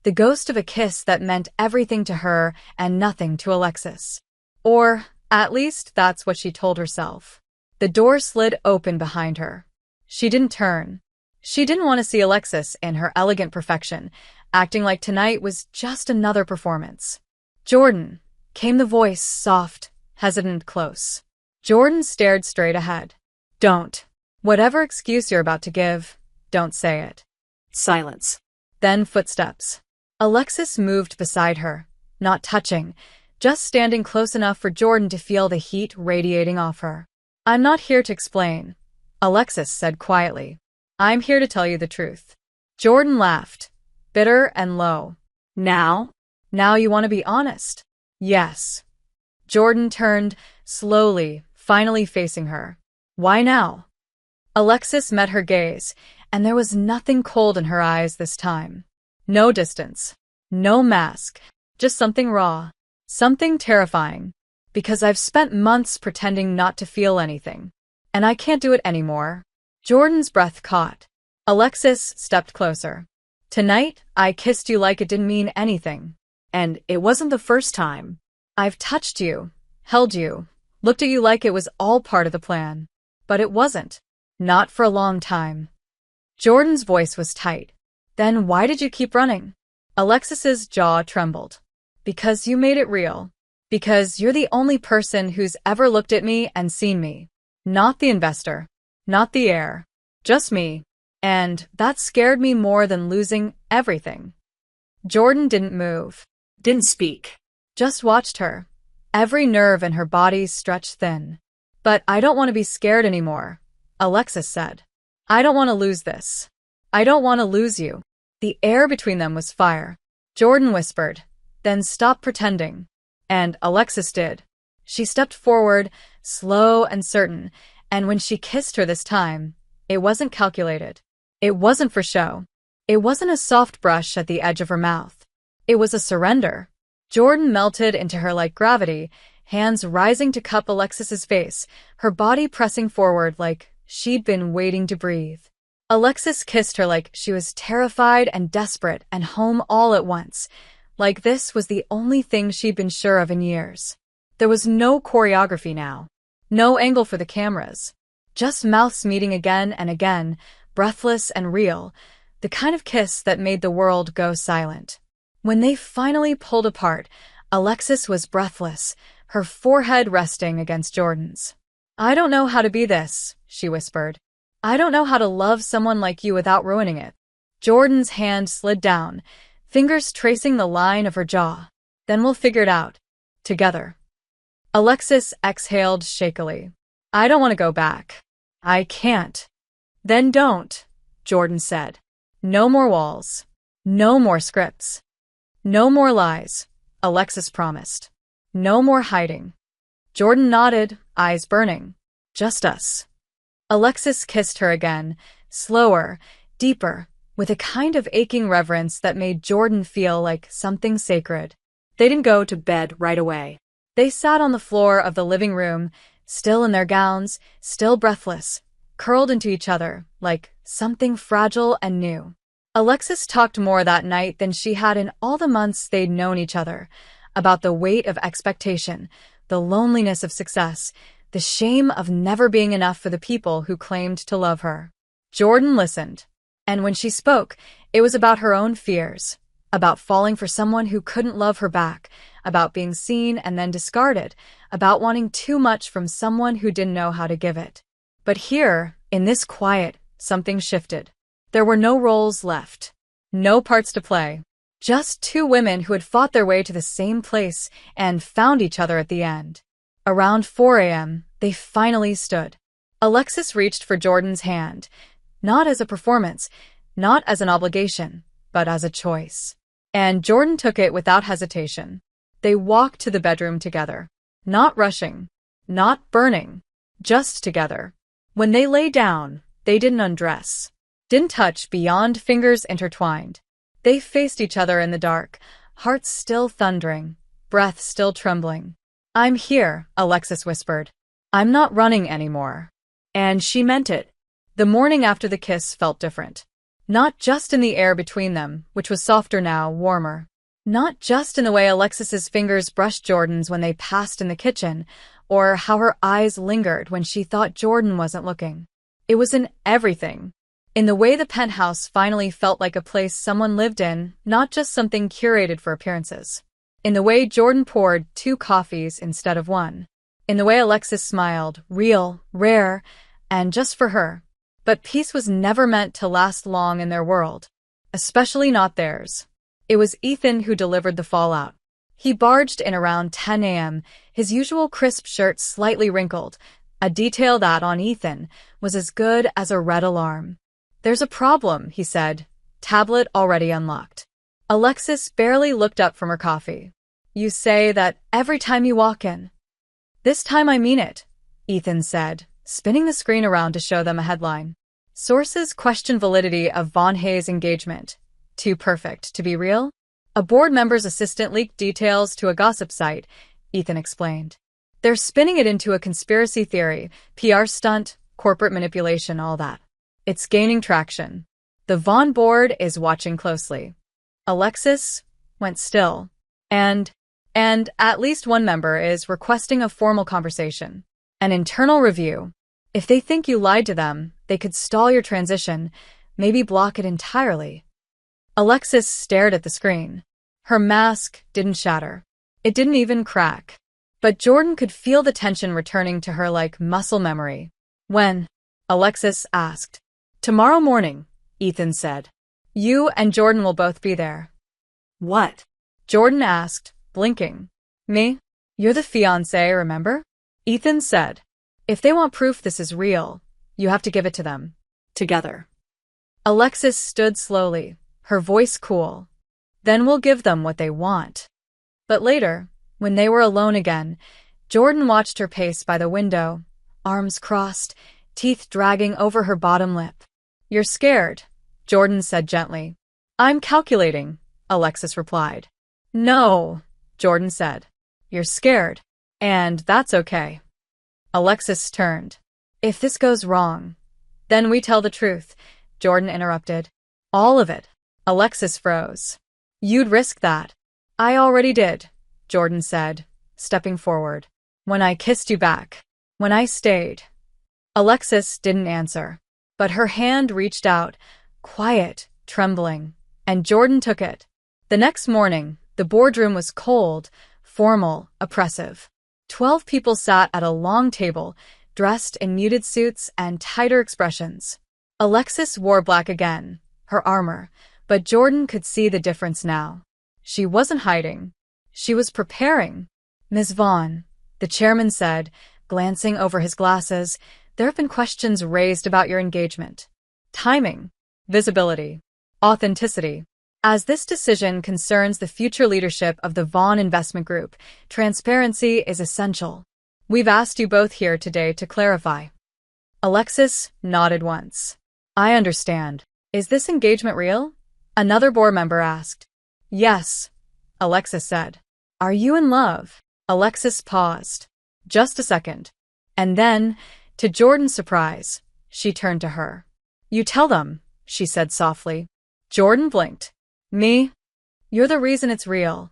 the ghost of a kiss that meant everything to her and nothing to Alexis. Or, at least, that's what she told herself. The door slid open behind her. She didn't turn. She didn't want to see Alexis in her elegant perfection, acting like tonight was just another performance. "Jordan," came the voice, soft, hesitant, close. Jordan stared straight ahead. "Don't. Whatever excuse you're about to give, don't say it." Silence. Then footsteps. Alexis moved beside her, not touching, just standing close enough for Jordan to feel the heat radiating off her. "I'm not here to explain," Alexis said quietly. "I'm here to tell you the truth." Jordan laughed, bitter and low. "Now? Now you want to be honest?" "Yes." Jordan turned, slowly, finally facing her. "Why now?" Alexis met her gaze, and there was nothing cold in her eyes this time. No distance. No mask. Just something raw. Something terrifying. "Because I've spent months pretending not to feel anything. And I can't do it anymore." Jordan's breath caught. Alexis stepped closer. "Tonight, I kissed you like it didn't mean anything. And it wasn't the first time. I've touched you, held you, looked at you like it was all part of the plan. But it wasn't. Not for a long time." Jordan's voice was tight. "Then why did you keep running?" Alexis's jaw trembled. "Because you made it real. Because you're the only person who's ever looked at me and seen me. Not the investor. Not the heir. Just me. And that scared me more than losing everything." Jordan didn't move. Didn't speak. Just watched her. Every nerve in her body stretched thin. "But I don't want to be scared anymore," Alexis said. "I don't want to lose this. I don't want to lose you." The air between them was fire. Jordan whispered, "Then stop pretending." And Alexis did. She stepped forward, slow and certain, and when she kissed her this time, it wasn't calculated. It wasn't for show. It wasn't a soft brush at the edge of her mouth. It was a surrender. Jordan melted into her like gravity, hands rising to cup Alexis's face, her body pressing forward like she'd been waiting to breathe. Alexis kissed her like she was terrified and desperate and home all at once, like this was the only thing she'd been sure of in years. There was no choreography now. No angle for the cameras. Just mouths meeting again and again, breathless and real, the kind of kiss that made the world go silent. When they finally pulled apart, Alexis was breathless, her forehead resting against Jordan's. "I don't know how to be this," she whispered. "I don't know how to love someone like you without ruining it." Jordan's hand slid down, fingers tracing the line of her jaw. "Then we'll figure it out. Together." Alexis exhaled shakily. "I don't want to go back. I can't." "Then don't," Jordan said. "No more walls. No more scripts. No more lies," Alexis promised. "No more hiding." Jordan nodded, eyes burning. "Just us." Alexis kissed her again, slower, deeper, with a kind of aching reverence that made Jordan feel like something sacred. They didn't go to bed right away. They sat on the floor of the living room, still in their gowns, still breathless, curled into each other, like something fragile and new. Alexis talked more that night than she had in all the months they'd known each other, about the weight of expectation, the loneliness of success, the shame of never being enough for the people who claimed to love her. Jordan listened, and when she spoke, it was about her own fears, about falling for someone who couldn't love her back, about being seen and then discarded, about wanting too much from someone who didn't know how to give it. But here, in this quiet, something shifted. There were no roles left. No parts to play. Just two women who had fought their way to the same place and found each other at the end. Around 4 a.m., they finally stood. Alexis reached for Jordan's hand, not as a performance, not as an obligation, but as a choice. And Jordan took it without hesitation. They walked to the bedroom together. Not rushing, not burning, just together. When they lay down, they didn't undress, didn't touch beyond fingers intertwined. They faced each other in the dark, hearts still thundering, breath still trembling. "I'm here," Alexis whispered. "I'm not running anymore." And she meant it. The morning after the kiss felt different. Not just in the air between them, which was softer now, warmer. Not just in the way Alexis's fingers brushed Jordan's when they passed in the kitchen, or how her eyes lingered when she thought Jordan wasn't looking. It was in everything. In the way the penthouse finally felt like a place someone lived in, not just something curated for appearances. In the way Jordan poured 2 coffees instead of 1. In the way Alexis smiled, real, rare, and just for her. But peace was never meant to last long in their world. Especially not theirs. It was Ethan who delivered the fallout. He barged in around 10 a.m., his usual crisp shirt slightly wrinkled, a detail that, on Ethan, was as good as a red alarm. "There's a problem," he said, tablet already unlocked. Alexis barely looked up from her coffee. "You say that every time you walk in." "This time I mean it," Ethan said, spinning the screen around to show them a headline. Sources question validity of Von Hayes' engagement. Too perfect to be real? A board member's assistant leaked details to a gossip site, Ethan explained. They're spinning it into a conspiracy theory, PR stunt, corporate manipulation, all that. It's gaining traction. The Von board is watching closely. Alexis went still. And at least one member is requesting a formal conversation. An internal review. If they think you lied to them, they could stall your transition, maybe block it entirely. Alexis stared at the screen. Her mask didn't shatter. It didn't even crack. But Jordan could feel the tension returning to her like muscle memory. "When?" Alexis asked. "Tomorrow morning," Ethan said. "You and Jordan will both be there." What? Jordan asked, blinking. "Me? You're the fiancé, remember?" Ethan said. "If they want proof this is real, you have to give it to them." Together. Alexis stood slowly, her voice cool. "Then we'll give them what they want." But later, when they were alone again, Jordan watched her pace by the window, arms crossed, teeth dragging over her bottom lip. "You're scared," Jordan said gently. "I'm calculating," Alexis replied. "No," Jordan said. "You're scared. And that's okay." Alexis turned. "If this goes wrong, then we tell the truth," Jordan interrupted. "All of it." Alexis froze. "You'd risk that." "I already did," Jordan said, stepping forward. "When I kissed you back. When I stayed." Alexis didn't answer, but her hand reached out, quiet, trembling, and Jordan took it. The next morning, the boardroom was cold, formal, oppressive. 12 people sat at a long table, dressed in muted suits and tighter expressions. Alexis wore black again, her armor, but Jordan could see the difference now. She wasn't hiding. She was preparing. "Ms. Vaughn," the chairman said, glancing over his glasses, "there have been questions raised about your engagement. Timing, visibility, authenticity. As this decision concerns the future leadership of the Vaughn Investment Group, transparency is essential. We've asked you both here today to clarify." Alexis nodded once. "I understand. Is this engagement real?" Another board member asked. "Yes," Alexis said. "Are you in love?" Alexis paused. Just a second. And then, to Jordan's surprise, she turned to her. "You tell them," she said softly. Jordan blinked. "Me? You're the reason it's real,"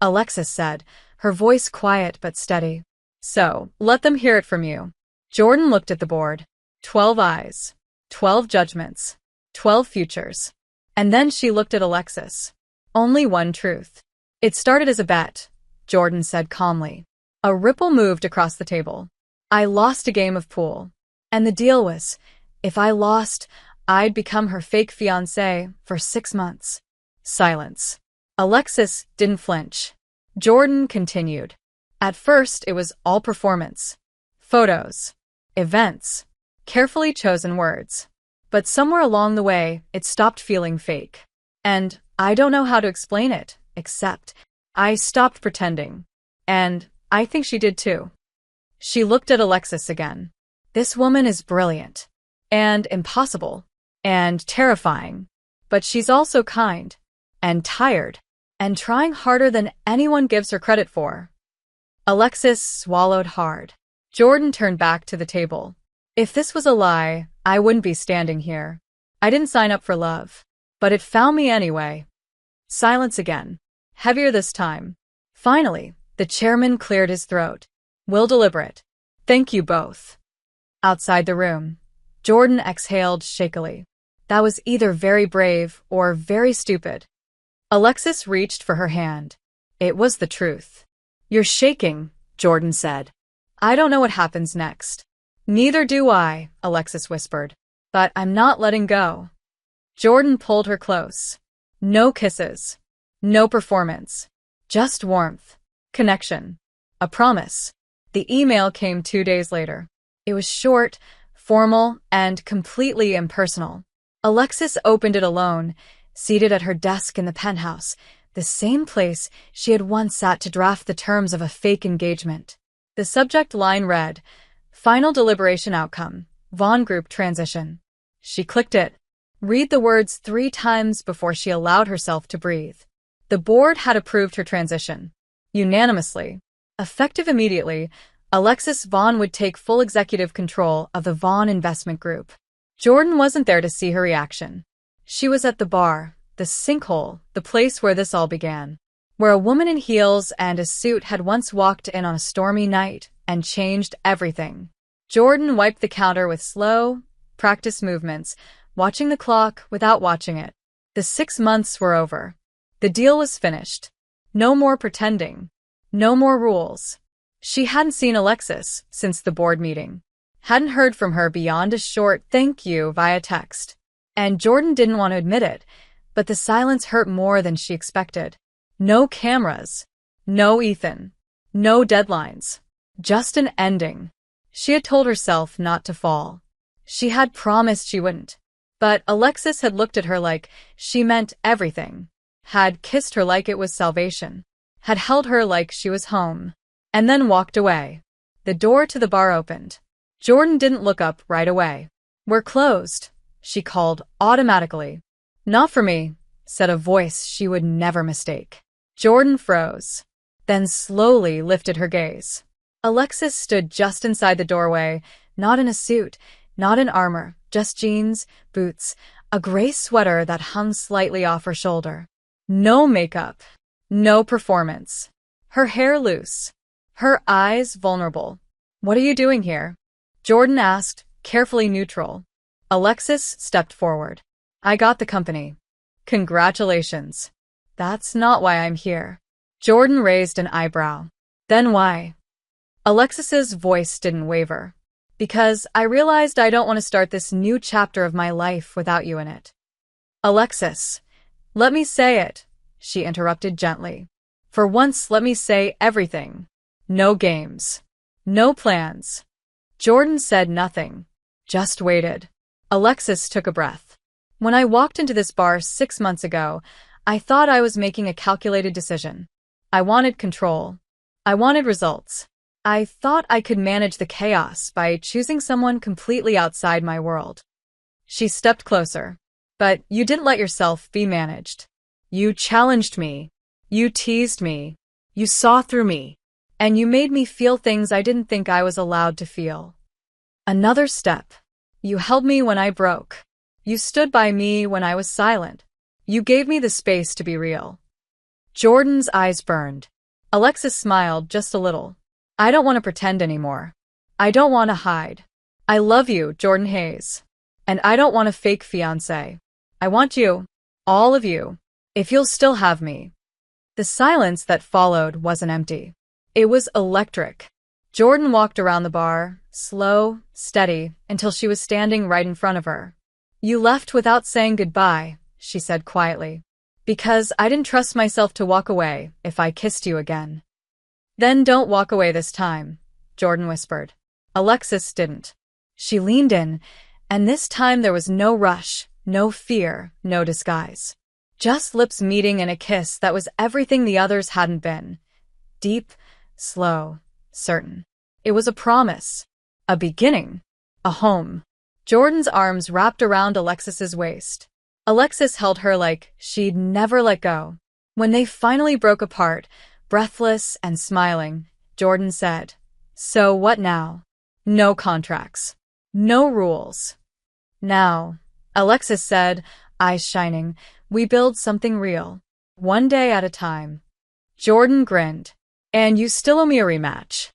Alexis said, her voice quiet but steady. "So, let them hear it from you." Jordan looked at the board. 12 eyes. 12 judgments. 12 futures. And then she looked at Alexis. Only one truth. "It started as a bet," Jordan said calmly. A ripple moved across the table. I lost a game of pool. And the deal was, if I lost, I'd become her fake fiancé for 6 months. Silence. Alexis didn't flinch. Jordan continued. At first, it was all performance. Photos. Events. Carefully chosen words. But somewhere along the way, it stopped feeling fake. And I don't know how to explain it, except I stopped pretending. And I think she did too. She looked at Alexis again. This woman is brilliant. And impossible. And terrifying. But she's also kind. And tired. And trying harder than anyone gives her credit for. Alexis swallowed hard. Jordan turned back to the table. If this was a lie, I wouldn't be standing here. I didn't sign up for love. But it found me anyway. Silence again. Heavier this time. Finally, the chairman cleared his throat. We'll deliberate. Thank you both. Outside the room, Jordan exhaled shakily. That was either very brave or very stupid. Alexis reached for her hand. It was the truth. You're shaking, Jordan said. I don't know what happens next. Neither do I, Alexis whispered. But I'm not letting go. Jordan pulled her close. No kisses. No performance. Just warmth. Connection. A promise. The email came 2 days later. It was short, formal, and completely impersonal. Alexis opened it alone, seated at her desk in the penthouse, the same place she had once sat to draft the terms of a fake engagement. The subject line read, Final deliberation outcome, Vaughn Group transition. She clicked it. Read the words 3 times before she allowed herself to breathe. The board had approved her transition. Unanimously. Effective immediately, Alexis Vaughn would take full executive control of the Vaughn Investment Group. Jordan wasn't there to see her reaction. She was at the bar, the sinkhole, the place where this all began. Where a woman in heels and a suit had once walked in on a stormy night and changed everything. Jordan wiped the counter with slow, practiced movements, watching the clock without watching it. The 6 months were over. The deal was finished. No more pretending. No more rules. She hadn't seen Alexis since the board meeting. Hadn't heard from her beyond a short thank you via text. And Jordan didn't want to admit it, but the silence hurt more than she expected. No cameras. No Ethan. No deadlines. Just an ending. She had told herself not to fall. She had promised she wouldn't. But Alexis had looked at her like she meant everything. Had kissed her like it was salvation. Had held her like she was home. And then walked away. The door to the bar opened. Jordan didn't look up right away. We're closed, she called automatically. Not for me, said a voice she would never mistake. Jordan froze, then slowly lifted her gaze. Alexis stood just inside the doorway, not in a suit, not in armor, just jeans, boots, a gray sweater that hung slightly off her shoulder. No makeup, no performance. Her hair loose. Her eyes vulnerable. What are you doing here? Jordan asked, carefully neutral. Alexis stepped forward. I got the company. Congratulations. That's not why I'm here. Jordan raised an eyebrow. Then why? Alexis's voice didn't waver. Because I realized I don't want to start this new chapter of my life without you in it. Alexis, let me say it, she interrupted gently. For once, let me say everything. No games. No plans. Jordan said nothing. Just waited. Alexis took a breath. When I walked into this bar 6 months ago, I thought I was making a calculated decision. I wanted control. I wanted results. I thought I could manage the chaos by choosing someone completely outside my world. She stepped closer. But you didn't let yourself be managed. You challenged me. You teased me. You saw through me. And you made me feel things I didn't think I was allowed to feel. Another step. You held me when I broke. You stood by me when I was silent. You gave me the space to be real. Jordan's eyes burned. Alexis smiled just a little. I don't want to pretend anymore. I don't want to hide. I love you, Jordan Hayes. And I don't want a fake fiancé. I want you. All of you. If you'll still have me. The silence that followed wasn't empty. It was electric. Jordan walked around the bar, slow, steady, until she was standing right in front of her. "You left without saying goodbye," she said quietly. "Because I didn't trust myself to walk away if I kissed you again." "Then don't walk away this time," Jordan whispered. Alexis didn't. She leaned in, and this time there was no rush, no fear, no disguise. Just lips meeting in a kiss that was everything the others hadn't been. Deep, slow, certain. It was a promise. A beginning. A home. Jordan's arms wrapped around Alexis's waist. Alexis held her like she'd never let go. When they finally broke apart, breathless and smiling, Jordan said, "So what now?" "No contracts. No rules." "Now," Alexis said, eyes shining, "we build something real. One day at a time." Jordan grinned. "And you still owe me a rematch."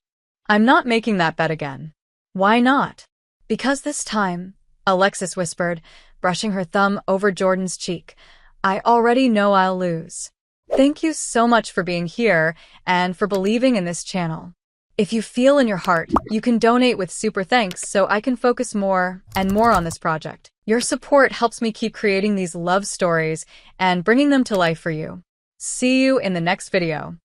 "I'm not making that bet again." "Why not?" "Because this time," Alexis whispered, brushing her thumb over Jordan's cheek, "I already know I'll lose." Thank you so much for being here and for believing in this channel. If you feel in your heart, you can donate with super thanks so I can focus more and more on this project. Your support helps me keep creating these love stories and bringing them to life for you. See you in the next video.